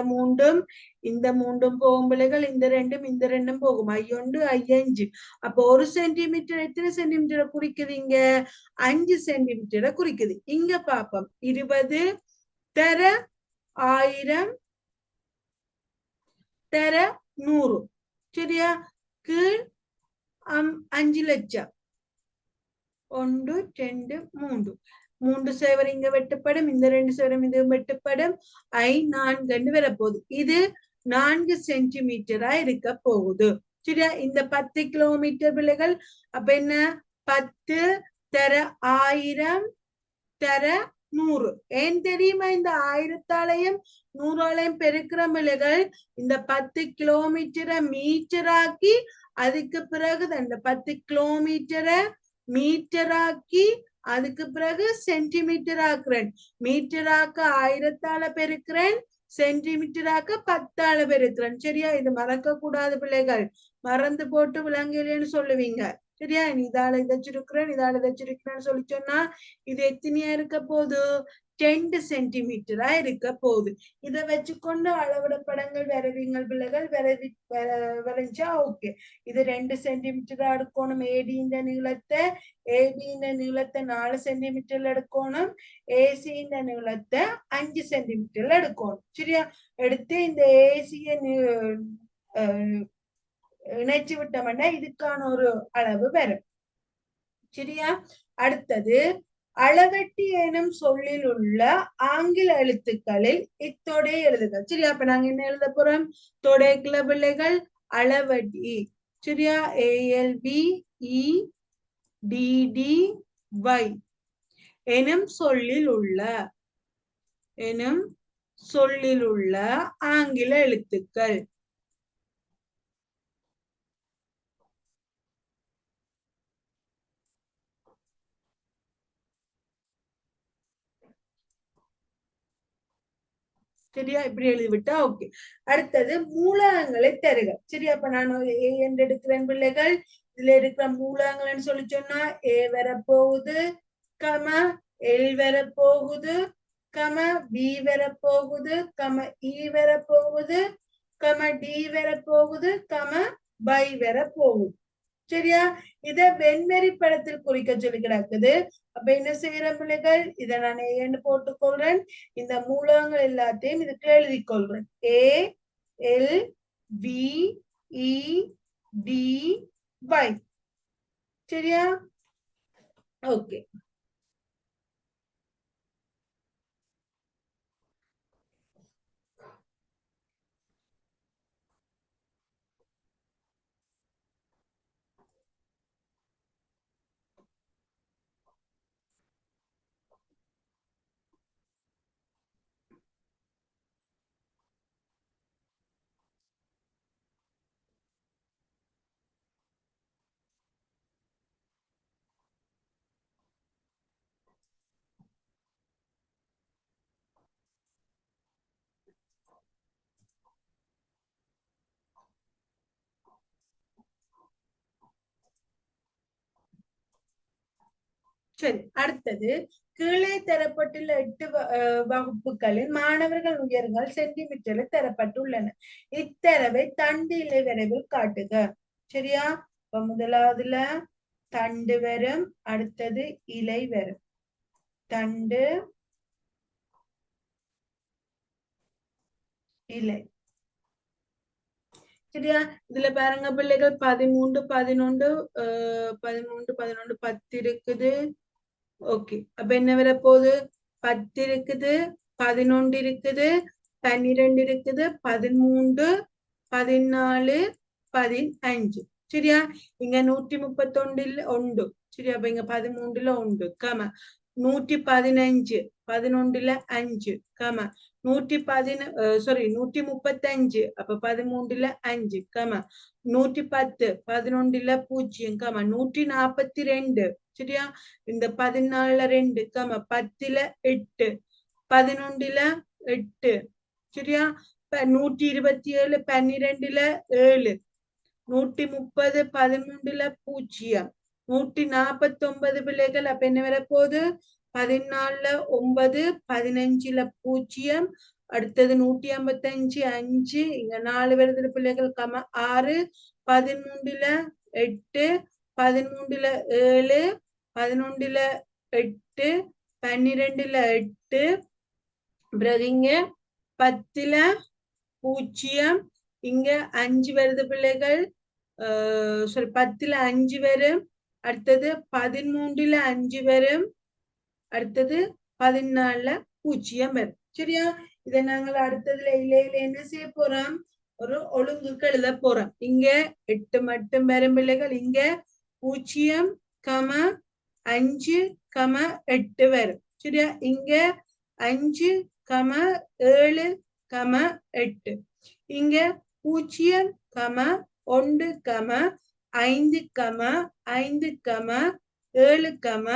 மூன்றும் போகும் பிள்ளைகள், இந்த ரெண்டும் போகும். 5 5. அப்போ 1 சென்டிமீட்டர் எத்தனை சென்டிமீட்டரை குறிக்குது? இங்க 5 சென்டிமீட்டரை குறிக்குது. இங்க பாப்போம், 20 தர 1000 தர 100. சரியா? கீழ் 5 லட்சம். 1 2 3 3 சேவர் இங்க வெட்டுப்படும், இந்த 2 சேவரும் இது வெட்டுப்படும். 4 வரப்போகுது. இது 4 சென்டிமீட்டரா இருக்க போகுது. சரியா? இந்த 10 கிலோமீட்டர் பிள்ளைகள். அப்ப என்ன? 10 தர 1000 தர 100. ஏன் தெரியுமா? இந்த 1000ஆலையும் 100ஆலையும் பெருக்கிற பிள்ளைகள் இந்த 10 கிலோமீட்டரை மீட்டராக்கி, அதுக்கு பிறகு இந்த 10 கிலோமீட்டரை மீட்டராக்கி, அதுக்கு பிறகு சென்டிமீட்டர் ஆக்குறேன். மீட்டராக்க 1000ஆல பெருக்கிறேன், சென்டிமீட்டராக்க 10ஆல பெருக்கிறேன். சரியா? இது மறக்க கூடாது பிள்ளைகள். மறந்து போட்டு விளங்கலைன்னு சொல்லுவீங்க. சரியா? இதால இதை சுருக்கிறேன், இதால இதை சுருக்கிறேன்னு சொல்லி சொன்னா இது எத்தனையா இருக்க போகுது? 10 சென்டிமீட்டரா இருக்க போகுது. இதை வச்சுக்கொண்டு அளவிட படங்கள் வரைவீங்கள் பிள்ளைகள். வரைஞ்சா ஓகே. இது 2 சென்டிமீட்டரா எடுக்கணும். ஏடியின் நீளத்தை, ஏபியின் நீளத்தை 4 சென்டிமீட்டர்ல எடுக்கணும். ஏசியின் நீளத்தை 5 சென்டிமீட்டர்ல எடுக்கணும். சரியா? எடுத்து இந்த ஏசிய இணைச்சு விட்டோம்னா இதுக்கான ஒரு அளவு வரும். சரியா? அடுத்தது, அளவெட்டி எனும் சொல்லில் உள்ள ஆங்கில எழுத்துக்களில் இத்தொடை எழுதுக. சரியா? அப்ப நாங்க என்ன எழுத போறோம்? தொடைக்குள்ள பிள்ளைகள் அளவட்டி. சரியா? ALVEDDY எனும் சொல்லில் உள்ள ஆங்கில எழுத்துக்கள். சரியா? இப்படி எழுதிவிட்டா ஓகே. அடுத்தது, மூலகங்களை தருக. சரியா? அப்ப நான் ஏ என்று எடுக்கிறேன் பிள்ளைகள். இதுல இருக்கிற மூலகங்கள்னு சொல்லி சொன்னா ஏ வரப்போகுது, கம எல் வரப்போகுது, கம பி வரப்போகுது, கம இ வரப்போகுது, கம டி வரப்போகுது, கம பை வரப்போகுது. சரியா? இத வெண்மரி படத்தில் குறிக்க சொல்லி கிடக்குது. அப்ப என்ன செய்யற பிள்ளைகள்? இதை நான் ஏன்னு போட்டுக்கொள்றேன். இந்த மூலகங்கள் எல்லாத்தையும் இதுக்கு எழுதி கொள்றேன். ALVEDY. சரியா? ஓகே. சரி, அடுத்தது, கீழே தரப்பட்டுள்ள 8 வகுப்புகளில் மாணவர்கள் உயரங்கள் சென்டிமீட்டரில் தரப்பட்டுள்ளன. இத்தரவை தண்டு இலை வரைவில் காட்டுக. சரியா? இப்ப முதலாவதுல தண்டு வரும், அடுத்தது இலை வரும். தண்டு, இலை. சரியா? இதுல பாருங்க பிள்ளைகள் 13 11 13 11 10 இருக்குது. ஓகே, அப்ப என்ன வரப்போகுது? 10 இருக்குது, 11 இருக்குது, 12 இருக்குது, 13 14 15. சரியா? இங்க 131 உண்டு. சரியா? அப்ப இங்க 13 உண்டு கம 115 11 5 கம 135 அப்ப 13 5 கம 110 11 0 கம 142. சரியா? இந்த 14 2 கம 10 8 11 8. சரியா? 127 12 7 130 13 0 149 பிள்ளைகள். அப்ப என்ன வரப்போகுது? 14 9 15 0. அடுத்தது 155 5 இங்க 4 வருது பிள்ளைகள் கம 6 13 8 13 7 11 8 12 8. பிறகு இங்க 10 0 இங்க 5 வருது பிள்ளைகள். சாரி 10 5 வரும். அடுத்தது 13 5 வரும். அடுத்தது 14 0 வரும். சரியா? இதை நாங்கள் அடுத்ததுல இல்லையில என்ன செய்ய போறோம்? ஒரு ஒழுங்குக்கு எழுத போறோம். இங்க 8 மட்டும் வரும் பிள்ளைகள். இங்க 0 கம 5 கம 8 வரும். சரியா? இங்க 5 கம 7 கம 8. இங்க 0 கம 1 கம 5 கம 5 கம 7 கம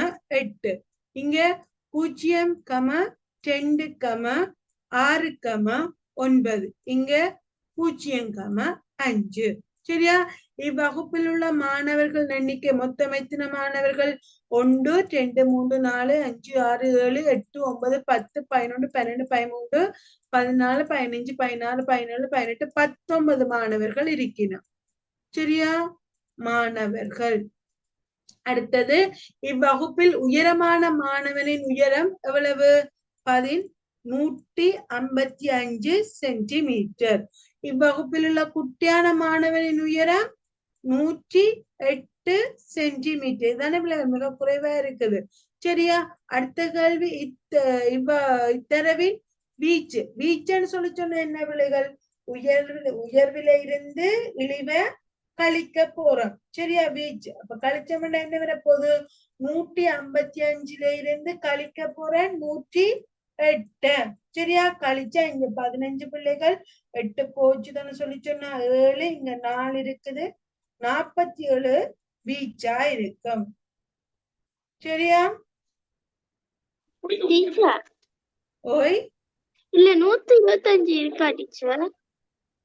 8. இங்க 0 கம 2 கம 6 கம 9. இங்க 0 கம 5. சரியா? இவ்வகுப்பில் உள்ள மாணவர்கள் எண்ணிக்கை மொத்தம் எத்தனை மாணவர்கள்? 1 2 3 4 5 6 7 8 9 10 11 12 13 14 15 16 17 18 19 மாணவர்கள் இருக்கிறார். சரியா? மாணவர்கள். அடுத்தது இவ்வகுப்பில் உயரமான மாணவனின் உயரம் எவ்வளவு? 155 சென்டிமீட்டர். இவ்வகுப்பில் உள்ள குட்டியான மாணவனின் உயரம் 108 சென்டிமீட்டர். தானே மிக குறைவா இருக்குது. சரியா? அடுத்த கேள்வி இத்தரவின் வீச்சு. வீச்சுன்னு சொன்ன என்ன பிள்ளைகள்? உயர்வில இருந்து இழிவ கழிக்க போறோம். சரியா? வீச்சு. அப்ப கழிச்சோம்னா என்ன வரப்போகுது? 155 இருந்து கழிக்க போறேன் 108. சரியா? கழிச்சா இங்க 15 பிள்ளைகள் 8 போச்சுதானே சொல்லி சொன்னா 7 இங்க 4 இருக்குது 47 வீச்சா இருக்கும். சரியா? ஓய் இல்ல 125 இருக்கா டீச்சர்?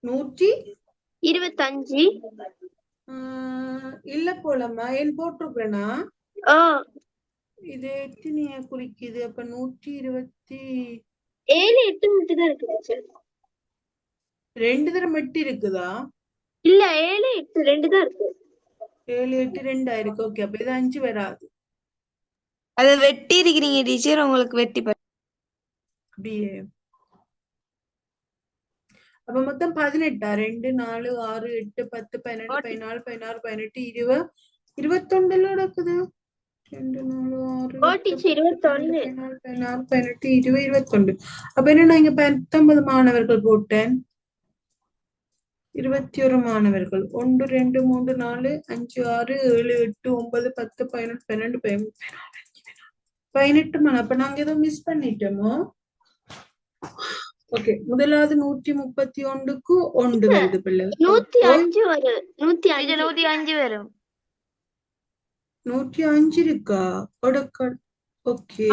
125 இல்ல போலம்மா. ஏன் போட்டிருக்கேனா? இது எத்தனைய குறிக்குது? அப்ப 127 8 மட்டும் தான் இருக்கு டீச்சர். 2 தடவை மட்டும் இருக்குதா? இல்ல 7 8 2 தான் இருக்கு. 7 8 2 ஆயிருக்கு. ஓகே, அப்ப இது 5 வராது. அத வெட்டி இருக்கிறீங்க டீச்சர், உங்களுக்கு வெட்டி அப்படியே. அப்ப மொத்தம் 18. 2 4 6 8 10 12 14 16 18 20 21 நடக்குது. 2 4 6 21 16 18 20 21. அப்ப என்ன நான் இங்க 19 மாணவர்கள் போட்டேன். 21 மாணவர்கள். 1 2 3 4 5 6 7 8 9 10 11 12 13 18 மணி. அப்ப நாங்க ஏதோ மிஸ் பண்ணிட்டோமோ? ஓகே, முதலாவது 131க்கு 1 வருது பிள்ளை. 105 வரும். 105 வரும். 105 இருக்கா? ஓகே,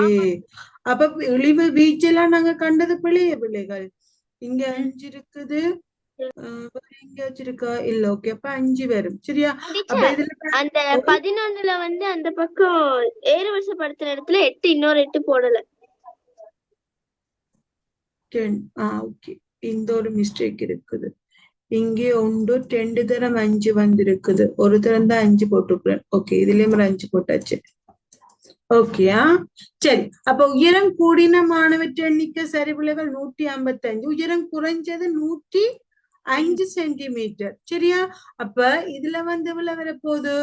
அப்ப இழிவு வீச்செல்லாம் நாங்க கண்டது பிள்ளைகள். இங்க 5 இருக்குது. இங்க வச்சிருக்கா? இல்ல. ஓகே, அப்ப 5 வரும். சரியா? அப்ப இதுல அந்த 11ல வந்து அந்த பக்கம் ஏறுவரிசைப்படுத்துற இடத்துல 8 இன்னொரு 8 போடல. ஓகே, இந்த ஒரு மிஸ்டேக் இருக்குது. இங்கே 1 2 தரம் 5 வந்திருக்குது. ஒரு தரம் தான் 5 போட்டுக்கிறேன். ஓகே, இதுலயும் ஒரு 5 போட்டாச்சு. ஓகேயா? சரி, அப்ப உயரம் கூடின மாணவற்ற எண்ணிக்கை சரி பிள்ளைகள் 155. உயரம் குறைஞ்சது 5 சென்டிமீட்டர். சரியா? அப்ப இதுல வந்து இவ்வளவு வரப்போகுது,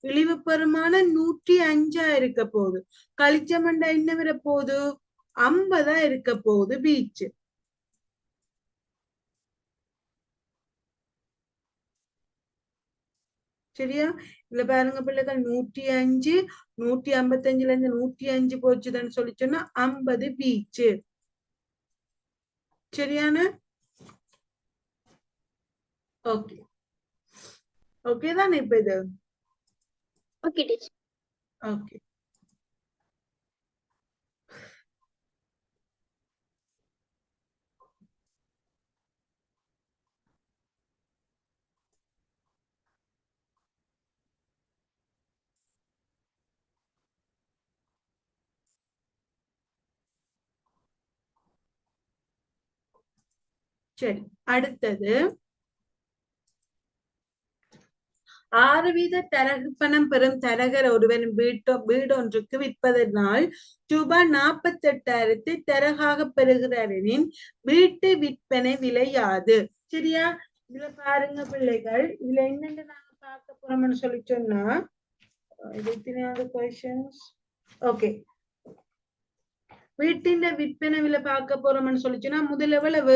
இழிவு பெருமானம் 105 இருக்க போகுது. கழிச்சமண்டா என்ன வரப்போகுது, 50 இருக்க போகுது பீச். சரியா? இதுல பாருங்க பிள்ளைகள், 105 155ல இருந்து 105 போச்சுதான்னு சொல்லி சொன்னா 50 பீச். சரியான? ஓகே, ஓகே தானே இப்ப இது? Okay teacher. ஓகே, சரி. அடுத்தது 6 வீத தரகு பணம் பெறும் தரகர் ஒருவன் வீடொன்றுக்கு விற்பதனால் ரூபாய் 48,000 தரகாக பெறுகிறார் எனின் வீட்டு விற்பனை விலை யாது? சரியா? இதுல பாருங்க பிள்ளைகள், இதுல என்னென்ன நாங்க பார்க்க போறோம்னு சொல்லி சொன்னா, இது எத்தனையாவது கொஸ்டின்ஸ்? ஓகே, வீட்டின் விற்பனை விலை பார்க்க போறோம்னு சொல்லிச்சுன்னா முதல் எவ்வளவு,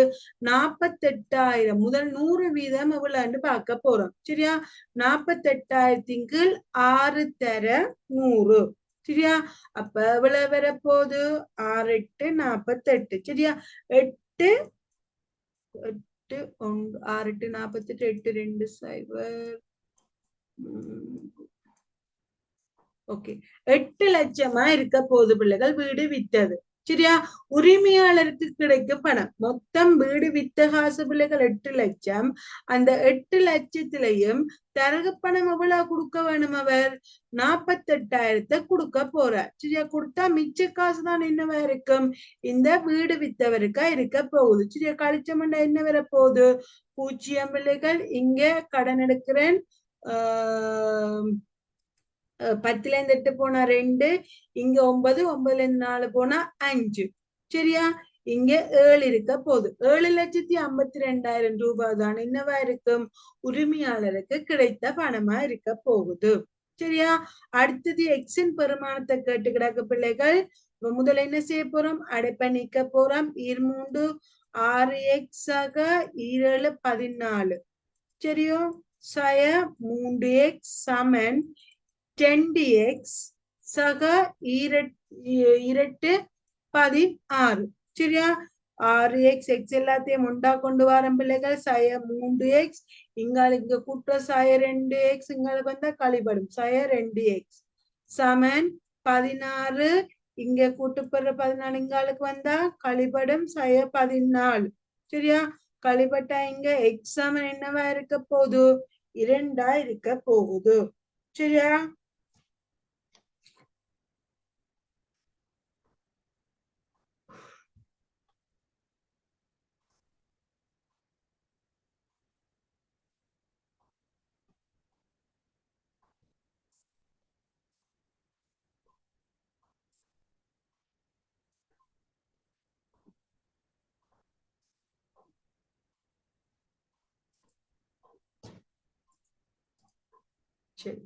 48,000. முதல் 100 வீதம் எவ்வளவுன்னு பார்க்க போறோம். சரியா? 48,000 கீழ் 6 தர 100. சரியா? அப்ப எவ்வளவு வரப்போகுது, 6 8 48. சரியா? 8 8 6 8 48 8 2 0. ஓகே, 8 லட்சமா இருக்க போகுது பிள்ளைகள் வீடு வித்தது. சரியா? உரிமையாளருக்கு கிடைக்கும் பணம் மொத்தம் வீடு வித்த காசு பிள்ளைகள் 8 லட்சம். அந்த 8 லட்சத்திலையும் தரகு பணம் எவ்வளவு கொடுக்க வேணும், அவர் 48,000 கொடுக்க போறார். சரியா? கொடுத்தா மிச்ச காசு தான் என்னவா இருக்கும், இந்த வீடு வித்தவருக்கா இருக்க போகுது. சரியா? கழிச்சமண்டா என்ன வர போகுது, 0 பிள்ளைகள். இங்க கடன் எடுக்கிறேன், 10ல இருந்து 8 போனா 2, இங்க 9, 9ல இருந்து 4 போனா 5. சரியா? இங்க 7 இருக்க போகுது. 7,52,000 ரூபாய் தான் என்னவா இருக்கும், உரிமையாளருக்கு கிடைத்த பணமா இருக்க போகுது. சரியா? அடுத்தது எக்ஸின் பெருமானத்தை கேட்டு கிடக்கு பிள்ளைகள். முதல்ல என்ன செய்ய போறோம், அடைப்ப நீக்க போறோம். 3 6x ஆக 7 14. சரியோ? 3x சமன் 10x சக 2 16. சரியா? 6x x எல்லாத்தையும் உண்டா கொண்டு வரும் பிள்ளைகள். 3x இங்க கூட்ட 2x இங்களுக்கு வந்தா கழிபடும் 2x சமன் 16. இங்க கூட்டுப்படுற 14 இங்களுக்கு வந்தா கழிபடும் 14. சரியா? கழிபட்டா இங்க x சமன் என்னவா இருக்க போகுது, 2 இருக்க போகுது. சரியா? சரி,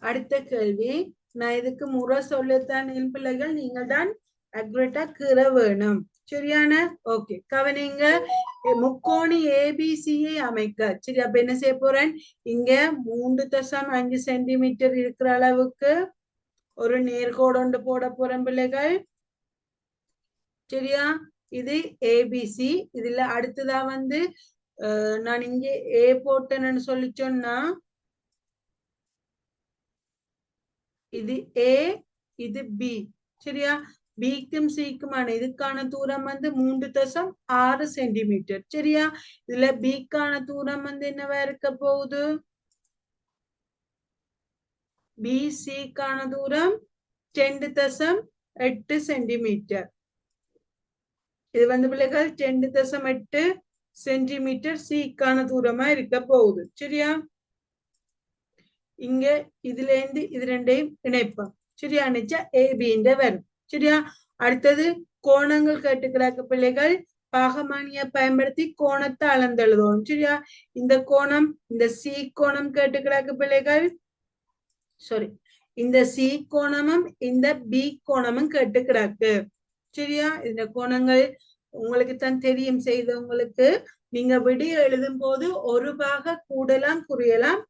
அடுத்த கேள்வி. நான் இதுக்கு முறை சொல்லத்தான் பிள்ளைகள், நீங்கள் தான் அக்யூரேட்டா கீற வேணும். சரியான? ஓகே, கவனிங்க. முக்கோணி ஏபிசியை அமைக்க. சரி, அப்ப என்ன செய்ய போறேன், இங்க 3.5 சென்டிமீட்டர் இருக்கிற அளவுக்கு ஒரு நேர்கோடு ஒன்று போட போறேன் பிள்ளைகள். சரியா? இது ஏபிசி. இதுல அடுத்ததா வந்து நான் இங்க ஏ போட்டேன்னு சொல்லி சொன்னா, இது ஏ, இது பி. சரியா? பிக்கும் சிக்குமான இதுக்கான தூரம் வந்து 3.6 சென்டிமீட்டர். சரியா? இதுல பிக்கான தூரம் வந்து என்னவா இருக்க போகுது, பிசிக்கான தூரம் 10.8 சென்டிமீட்டர். இது வந்து பிள்ளைகள் 10.8 சென்டிமீட்டர் சிக்கான தூரமா இருக்க போகுது. சரியா? இங்க இதுல இருந்து இது ரெண்டையும் இணைப்போம். சரியா? நினைச்சா ஏபின்ற வரும். சரியா? அடுத்தது கோணங்கள் கேட்டுக்கிறாக்க பிள்ளைகள். பாகமானிய பயன்படுத்தி கோணத்தை அளந்தெழுதுவோம். சரியா? இந்த கோணம், இந்த சி கோணம் கேட்டு கிடக்கு பிள்ளைகள். சாரி, இந்த சி கோணமும் இந்த பி கோணமும் கேட்டு கிடக்கு. சரியா? இந்த கோணங்கள் உங்களுக்கு தான் தெரியும் செய்தவங்களுக்கு. நீங்க விடிய எழுதும் போது ஒரு பாக கூடலாம் குறையலாம்.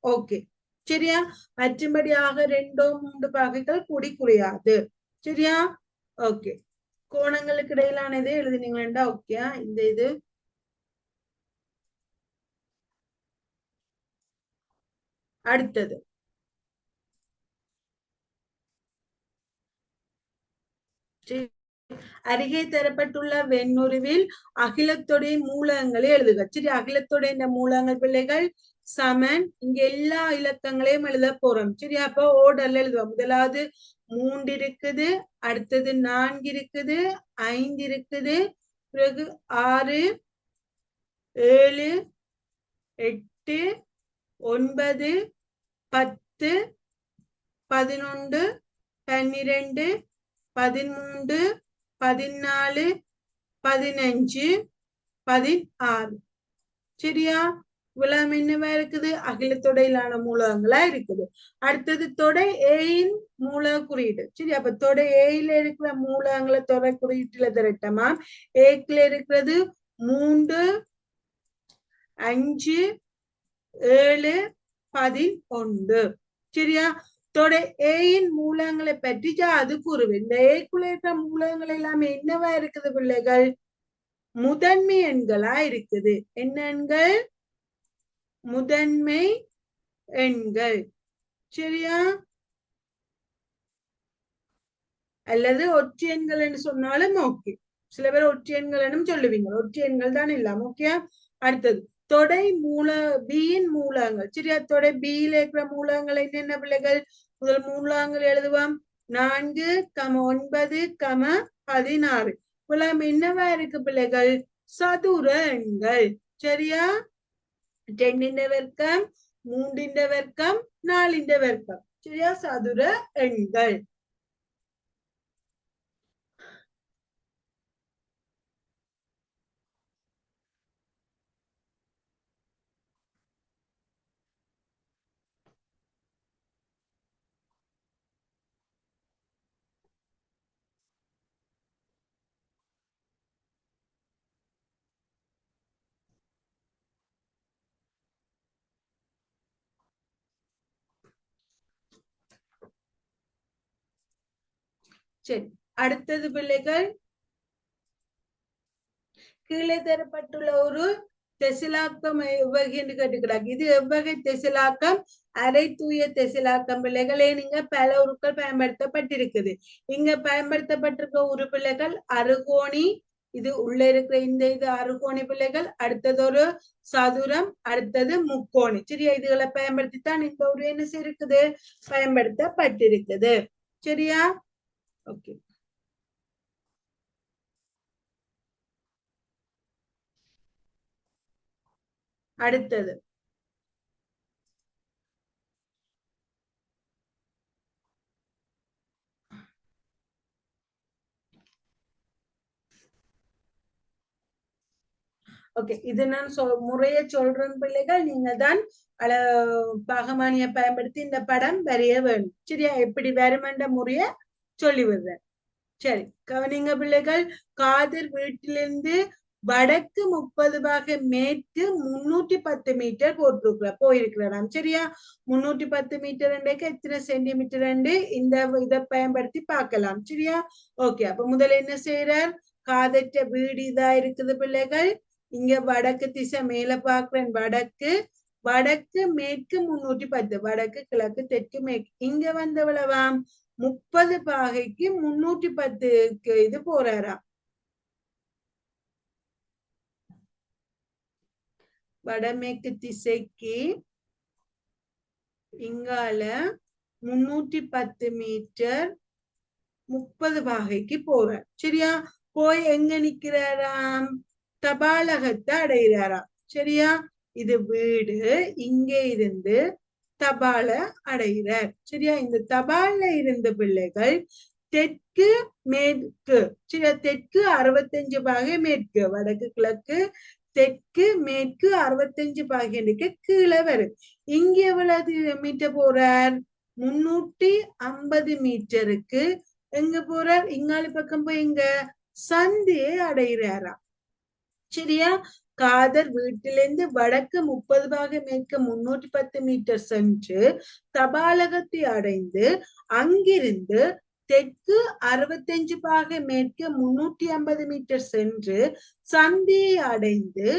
ஓகே, சரியா? மற்றும்படியாக 2 3 பாகைகள் கூடி குறையாது. சரியா? ஓகே, கோணங்களுக்கு இடையிலான இதை எழுதினீங்களா? ஓகே, இந்த இது அடுத்தது அருகே தரப்பட்டுள்ள வெண்ணுருவில் அகிலத்துடைய மூலங்களை எழுதுக. சரி, அகிலத்துடைய மூலங்கள் பிள்ளைகள் சமன். இங்க எல்லா இலக்கங்களையும் எழுத போறோம். சரி, அப்ப ஓடல் எழுதுவோம். முதலாவது 3 இருக்குது, அடுத்தது 4 இருக்குது, 5 இருக்குது, பிறகு 6 7 8 9 10 11 12 13 14 15 16. சரியா? இவ்வளவு என்னவா இருக்குது? அகிலத்தொடையிலான மூலகங்களா இருக்குது. அடுத்தது தொடை ஏயின் மூல குறியீடு. சரி, அப்ப தொடை ஏயில இருக்கிற மூலகங்களை தொடை குறியீட்டுல திரட்டமா. ஏக்குல இருக்கிறது 3 5 7 11. சரியா? தொடை ஏயின் மூலங்களை பற்றி அது கூறுவேன். இந்த ஏக்குள்ள இருக்கிற மூலங்கள் எல்லாமே என்னவா இருக்குது பிள்ளைகள்? முதன்மை எண்களா இருக்குது. என்ன எண்கள்? முதன்மை எண்கள். சரியா? அல்லது ஒற்றை எண்கள் என்று சொன்னாலும் ஓகே. சில பேர் ஒற்றை எண்கள் சொல்லுவீங்க. ஒற்றை எண்கள் தான் இல்லாம. ஓகே, அடுத்தது தொடை மூல பியின் மூலங்கள். சரியா? தொடை பியில இருக்கிற மூலங்கள் என்னென்ன பிள்ளைகள்? முதல் மூலங்கள் எழுதுவோம். 4, 9, 16. இவ்வளவு என்னவா இருக்கு பிள்ளைகள்? சதுர எண்கள். சரியா? 2 வர்க்கம், 3 வர்க்கம், 4 வர்க்கம். சரியா? சதுர எண்கள். சரி, அடுத்தது பிள்ளைகள், கீழே தரப்பட்டுள்ள ஒரு தெசிலாக்கம் எவ்வகை என்று கேட்டுக்கிறாங்க. இது எவ்வகை தெசிலாக்கம்? அரை தூய தெசிலாக்கம் பிள்ளைகளே. நீங்க பல உருக்கள் பயன்படுத்தப்பட்டிருக்குது. இங்க பயன்படுத்தப்பட்டிருக்க உரு பிள்ளைகள் அறுகோணி. இது உள்ள இருக்கிற இந்த இது அறுகோணி பிள்ளைகள். அடுத்தது ஒரு சதுரம், அடுத்தது முக்கோணி. சரியா? இதுகளை பயன்படுத்தித்தான் இந்த உரு என்ன இருக்குது? பயன்படுத்தப்பட்டிருக்குது. சரியா? ஓகே, அடுத்தது ஓகே, இது நான் முறைய சொல்றேன் பிள்ளைகள். நீங்க தான் பாகமானிய பயன்படுத்தி இந்த படம் வரைய வேணும். சரியா? எப்படி வருமென்ற முறைய சொல்லி விடுறேன். சரி, கவனிங்க பிள்ளைகள். காதர் வீட்டிலிருந்து வடக்கு 30 பாக மேற்கு 310 மீட்டர் போயிருக்கிறாராம். சரியா? 310 மீட்டர் எத்தனை சென்டிமீட்டர் இந்த இதை பயன்படுத்தி பார்க்கலாம். சரியா? ஓகே, அப்ப முதல்ல என்ன செய்யறார்? காதற்ற வீடு இதா இருக்குது பிள்ளைகள். இங்க வடக்கு திசை மேல பாக்குறேன். வடக்கு வடக்கு மேற்கு 310. வடக்கு கிழக்கு தெற்கு மேற்கு. இங்க வந்தவளவாம் 30 பாகைக்கு 310 இது போறாராம். வடமேற்கு திசைக்கு இங்கால 310 மீட்டர் 30 பாகைக்கு போறார். சரியா? போய் எங்க நிக்கிறாராம்? தபாலகத்தை அடைகிறாராம். சரியா? இது வீடு. இங்கே இருந்து தபால அடைகிறார். சரியா? இந்த தபால்ல இருந்த பிள்ளைகள் தெற்கு மேற்கு சரியா, தெற்கு 65 பாகை மேற்கு, வடக்கு கிழக்கு தெற்கு மேற்கு 65 பாகைக்கு கீழே வரும். இங்க எவ்வளவு மீட்டர் போறார்? 350 மீட்டருக்கு எங்க போறார்? இங்காலி பக்கம் போய் இங்க சந்தியை அடைகிறாராம். சரியா, காதர் வீட்டிலிருந்து வடக்கு 30 பாகை மேற்கு 310 மீட்டர் சென்று தபாலகத்தை அடைந்து அங்கிருந்து தெற்கு 65 பாகை மேற்கு 350 மீட்டர் சென்று சந்தியை அடைந்து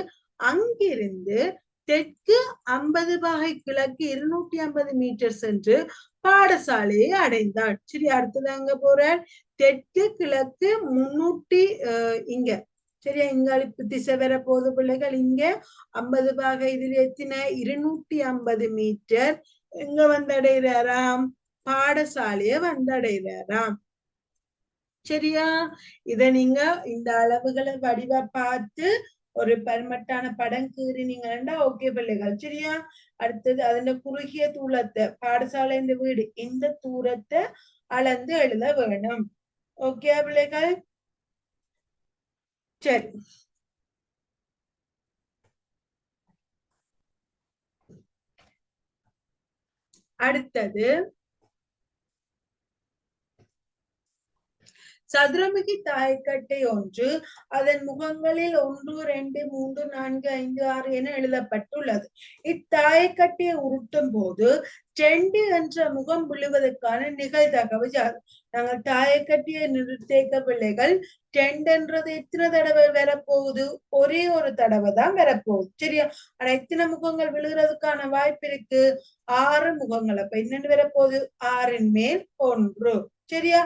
அங்கிருந்து தெற்கு 50 பாகை கிழக்கு 250 மீட்டர் சென்று பாடசாலையை அடைந்தார். சரி, அடுத்தது அங்க போறார். தெற்கு கிழக்கு 300 இங்க சரியா, இங்காலிப்பு திசை வர போது பிள்ளைகள். இங்க 50 பாகை, இதுல எத்தனை? 250 மீட்டர் எங்க வந்தடைகிறாராம்? பாடசாலைய வந்தடைகிறாராம். சரியா, இத நீங்க இந்த அளவுகளை வடிவா பார்த்து ஒரு பர்மட்டான படம் கீறினீங்கன்னா ஓகே பிள்ளைகள். சரியா, அடுத்தது அதன் குறுகிய தூரத்தை, பாடசாலை இந்த வீடு இந்த தூரத்தை அளந்து எழுத வேணும். ஓகே பிள்ளைகள். சரி, அடுத்தது சதுரமுகி தாயக்கட்டை ஒன்று, அதன் முகங்களில் 1 2 3 4 5 6 என எழுதப்பட்டுள்ளது. இத்தாயக்கட்டையை உருட்டும் போது 2 என்ற முகம் விழுவதற்கான நிகழ்தகவு யாது? நாங்கள் தாயக்கட்டையை நிறுத்தேக்க பிள்ளைகள் 2 என்றது எத்தனை தடவை வரப்போகுது? ஒரே ஒரு தடவை தான் வரப்போகுது. சரியா, ஆனா எத்தனை முகங்கள் விழுகிறதுக்கான வாய்ப்பு இருக்கு? 6 முகங்கள். அப்ப என்னென்னு வரப்போகுது? 6 மேல் 1. சரியா,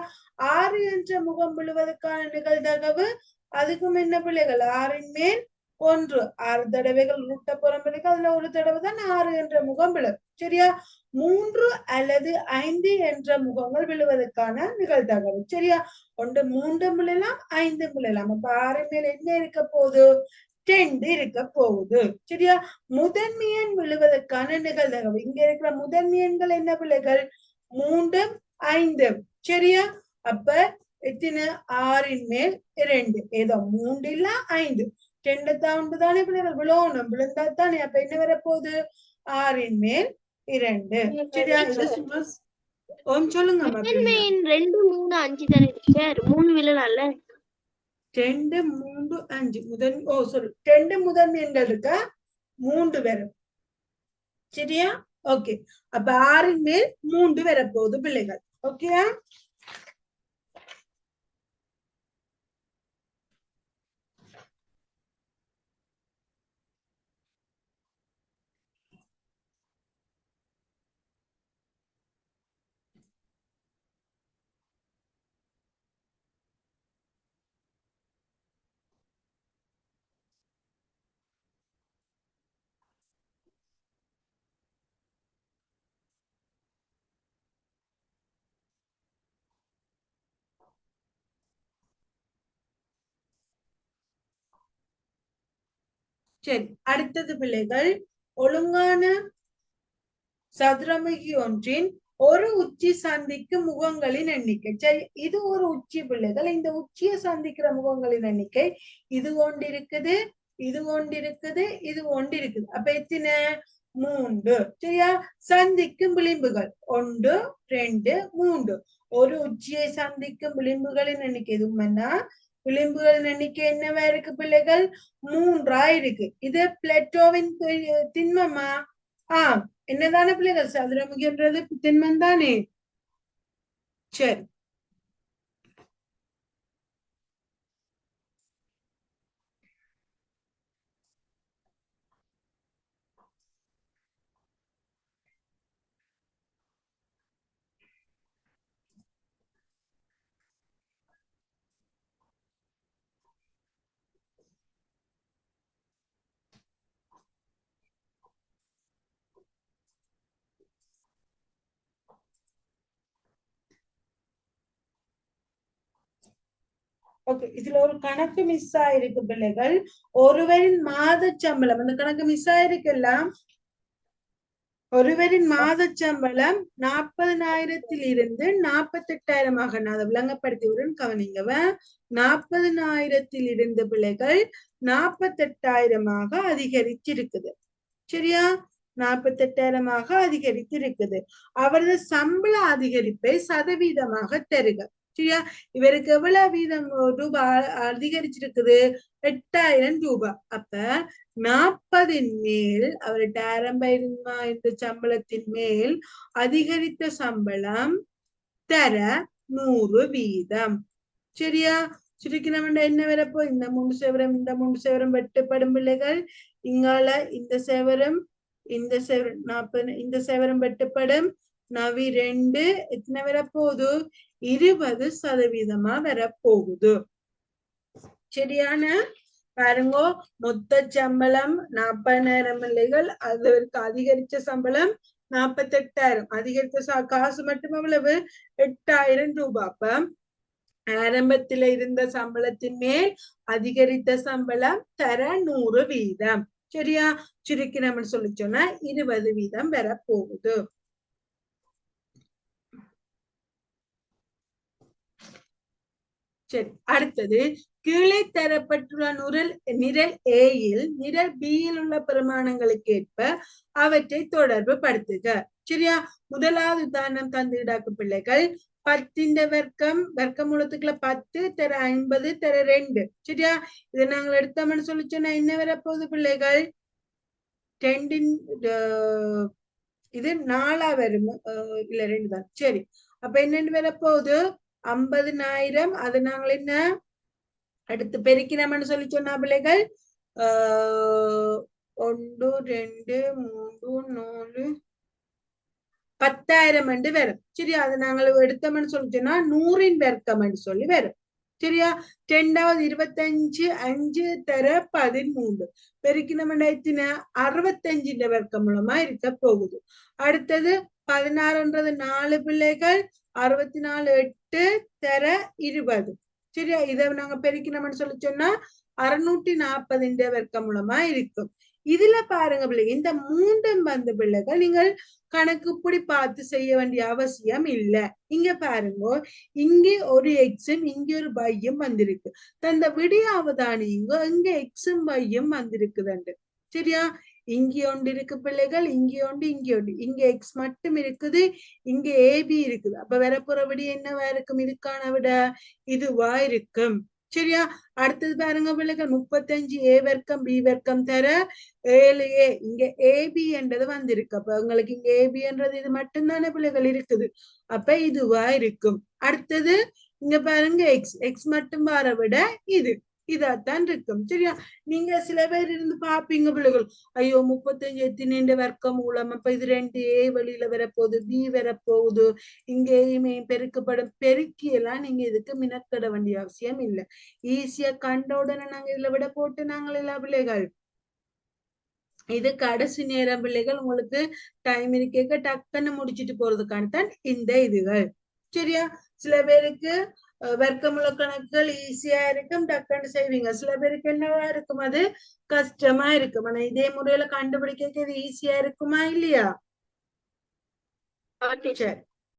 6 என்ற முகம் விழுவதற்கான நிகழ்தகவு அதுக்கும் என்ன பிள்ளைகள்? 6 மேல் 1. 6 தடவைகள் உருட்ட போற பிள்ளைகள், அதுல ஒரு தடவை தான் 6 என்ற முகம் விழும். சரியா, 3 அல்லது 5 என்ற முகங்கள் விழுவதற்கான நிகழ்தகவு. சரியா, 1 3 விழலாம் 5 விழலாம். அப்ப 6 மேல் என்ன இருக்க போகுது? 2 இருக்க போகுது. சரியா, முதன்மையன் விழுவதற்கான நிகழ்தகவு, இங்க இருக்கிற முதன்மையன்கள் என்ன பிள்ளைகள்? 3 5. சரியா, அப்ப எத்தனை? 6 மேல் 2, ஏதோ 3 இல்ல 5, 2 தான் தானே பிள்ளைகள் விழணும், விழுந்தா தானே. அப்ப என்ன வரப்போகுது? 6 மேல் 2. சரியா, சொல்லுங்க. 2 3 5 தானே டீச்சர்? 3 விழலாம்ல. 2 3 5 முதன் 2 முதன்மையன்கள் இருக்கா, 3 வரும். சரியா, ஓகே. அப்ப 6 மேல் 3 வரப்போகுது பிள்ளைகள். ஓகே, சரி. அடுத்தது பிள்ளைகள், ஒழுங்கான சதுரமுகி ஒன்றின் ஒரு உச்சி சந்திக்கும் முகங்களின் எண்ணிக்கை. சரி, இது ஒரு உச்சி பிள்ளைகள். இந்த உச்சியை சந்திக்கிற முகங்களின் எண்ணிக்கை இது கொண்டிருக்குது, இது கொண்டிருக்குது, இது கொண்டிருக்குது. அப்ப எத்தனை? 3. சரியா, சந்திக்கும் விளிம்புகள் 1 2 3. ஒரு உச்சியை சந்திக்கும் விளிம்புகளின் எண்ணிக்கை எதுவும்னா விளிம்புகளின் எண்ணிக்கை என்னவா இருக்கு பிள்ளைகள்? 3 இருக்கு. இது பிளேட்டோவின் திண்மமா? என்னதானே பிள்ளைகள்? சதுரமுகின்றது திண்மம் தானே. சரி, ஓகே. இதுல ஒரு கணக்கு மிஸ் ஆயிருக்கு பிள்ளைகள். ஒருவரின் மாத சம்பளம், அந்த கணக்கு மிஸ் ஆயிருக்குல்ல. ஒருவரின் மாத சம்பளம் 40,000 இருந்து 48,000 நான் அதை விளங்கப்படுத்தி கவனிங்க 40,000 இருந்து பிள்ளைகள் 48,000 அதிகரிச்சிருக்குது. சரியா? 48,000 அதிகரித்திருக்குது. அவரது சம்பள அதிகரிப்பை சதவீதமாக தருக. சரியா? இவருக்கு எவ்வளவு வீதம் ரூபாய் அதிகரிச்சிருக்குது? 8,000 ரூபாய். அப்ப 40 மேல் அவர்கிட்ட ஆரம்ப இந்த சம்பளத்தின் மேல் அதிகரித்த சம்பளம் தர 100 வீதம். சரியா? சுருக்கி நம்ம என்ன வரப்போ இந்த 3 சேவரம் வெட்டுப்படும் பிள்ளைகள். இங்கால இந்த சேவரம் இந்த சேவரம் 40 இந்த சேவரம் வெட்டுப்படும். நவி 2 எத்தனை வரப்போகுது? 20% வரப்போகுது. சரியான? பாருங்க, மொத்த சம்பளம் 40,000 பிள்ளைகள். அதற்கு அதிகரிச்ச சம்பளம் 48,000. அதிகரித்த காசு மட்டும் எவ்வளவு? 8,000 ரூபாய். அப்ப ஆரம்பத்துல இருந்த சம்பளத்தின் மேல் அதிகரித்த சம்பளம் தர 100 வீதம். சரியா? சுருக்கி நம்ம சொல்லி சொன்னா 20 வீதம் வர போகுது. சரி, அடுத்தது கீழே தரப்பட்டுள்ள நிரல் ஏயில் நிரல் பியில் உள்ள பிரமாணங்களுக்கு ஏற்ப அவற்றை தொடர்பு படுத்துக. சரியா? முதலாவது உதாரணம் தந்துடாக்கு பிள்ளைகள். 10 வர்க்கமூலத்துக்குள்ள 10 தர 50 தர 2. சரியா? இதை நாங்கள் எடுத்தோம்னு சொல்லி சொன்னா என்ன வரப்போகுது பிள்ளைகள்? 2 இது 4 வரும். இல்ல 2 தான். சரி, அப்ப என்னன்னு வரப்போகுது? 50,000. அது நாங்கள் என்ன அடுத்து பெருக்கினோம்னு சொல்லி சொன்னா பிள்ளைகள் 1 2 3 4 10,000 வரும். சரியா? அது நாங்கள் எடுத்தோம்னு சொல்லி சொன்னா 100 வர்க்கம் சொல்லி வரும். சரியா? 2வது 25 5 தர 13 பெருக்கினோம்னா எத்தனை? 65 வர்க்கம் மூலமா இருக்க போகுது. அடுத்தது 16ன்றது 4 பிள்ளைகள். 64 8 தர 20. சரியா? இதை நாங்க பெருக்கினோம்னு சொல்லி சொன்னா 640 வர்க்கம் மூலமா இருக்கும். இதுல பாருங்க பிள்ளைங்க, இந்த 3 பிள்ளைகள் நீங்கள் கணக்கு இப்படி பார்த்து செய்ய வேண்டிய அவசியம் இல்ல. இங்க பாருங்க, இங்கே ஒரு எக்ஸும் இங்க ஒரு பையும் வந்திருக்கு. தந்த விடிய அவதானிங்க இங்க எக்ஸும் பையும் வந்திருக்குதுண்டு. சரியா? இங்க ஒன்று இருக்கு பிள்ளைகள், இங்க ஒன்று இங்க ஒன்று. இங்க எக்ஸ் மட்டும் இருக்குது, இங்க ஏபி இருக்குது. அப்ப வரப்புற விட என்னவா இருக்கும்? இதுக்கான விட இதுவா இருக்கும். சரியா? அடுத்தது பாருங்க பிள்ளைகள், 35 ஏ வர்க்கம் பி வர்க்கம் தர 7a. இங்க ஏபி என்றது வந்திருக்கு. அப்ப உங்களுக்கு இங்க ஏபி என்றது இது மட்டும்தானே பிள்ளைகள் இருக்குது. அப்ப இதுவா இருக்கும். அடுத்தது இங்க பாருங்க எக்ஸ் மட்டும் வர விட இதாத்தான் இருக்கும். சரியா? நீங்க சில பேர் இருந்து பாப்பீங்க பிள்ளைகள், ஐயோ 35 எத்தனை வர்க்க மூலம், அப்ப இது 2a வெளியில வரப்போகுது, பி வரப்போகுது, இங்கேயுமே பெருக்கப்படும். பெருக்கி எல்லாம் நீங்க இதுக்கு மினக்கட வேண்டிய அவசியம் இல்லை. ஈஸியா கண்ட உடனே நாங்க இதுல விட போட்டு நாங்கள் எல்லா பிள்ளைகள் இது கடைசி நேரம் பிள்ளைகள் உங்களுக்கு டைம் இருக்க டக்குன்னு முடிச்சுட்டு போறதுக்கான தான் இந்த இதுகள். சரியா? சில பேருக்கு வர்க்கமுள்ள கணக்குகள் ஈஸியா இருக்கும், டக்குன்னு செய்வீங்க. சில பேருக்கு என்னவா இருக்கும்? அது கஷ்டமா இருக்கும். ஆனா இதே முறையில கண்டுபிடிக்க இது ஈஸியா இருக்குமா இல்லையா? சரி,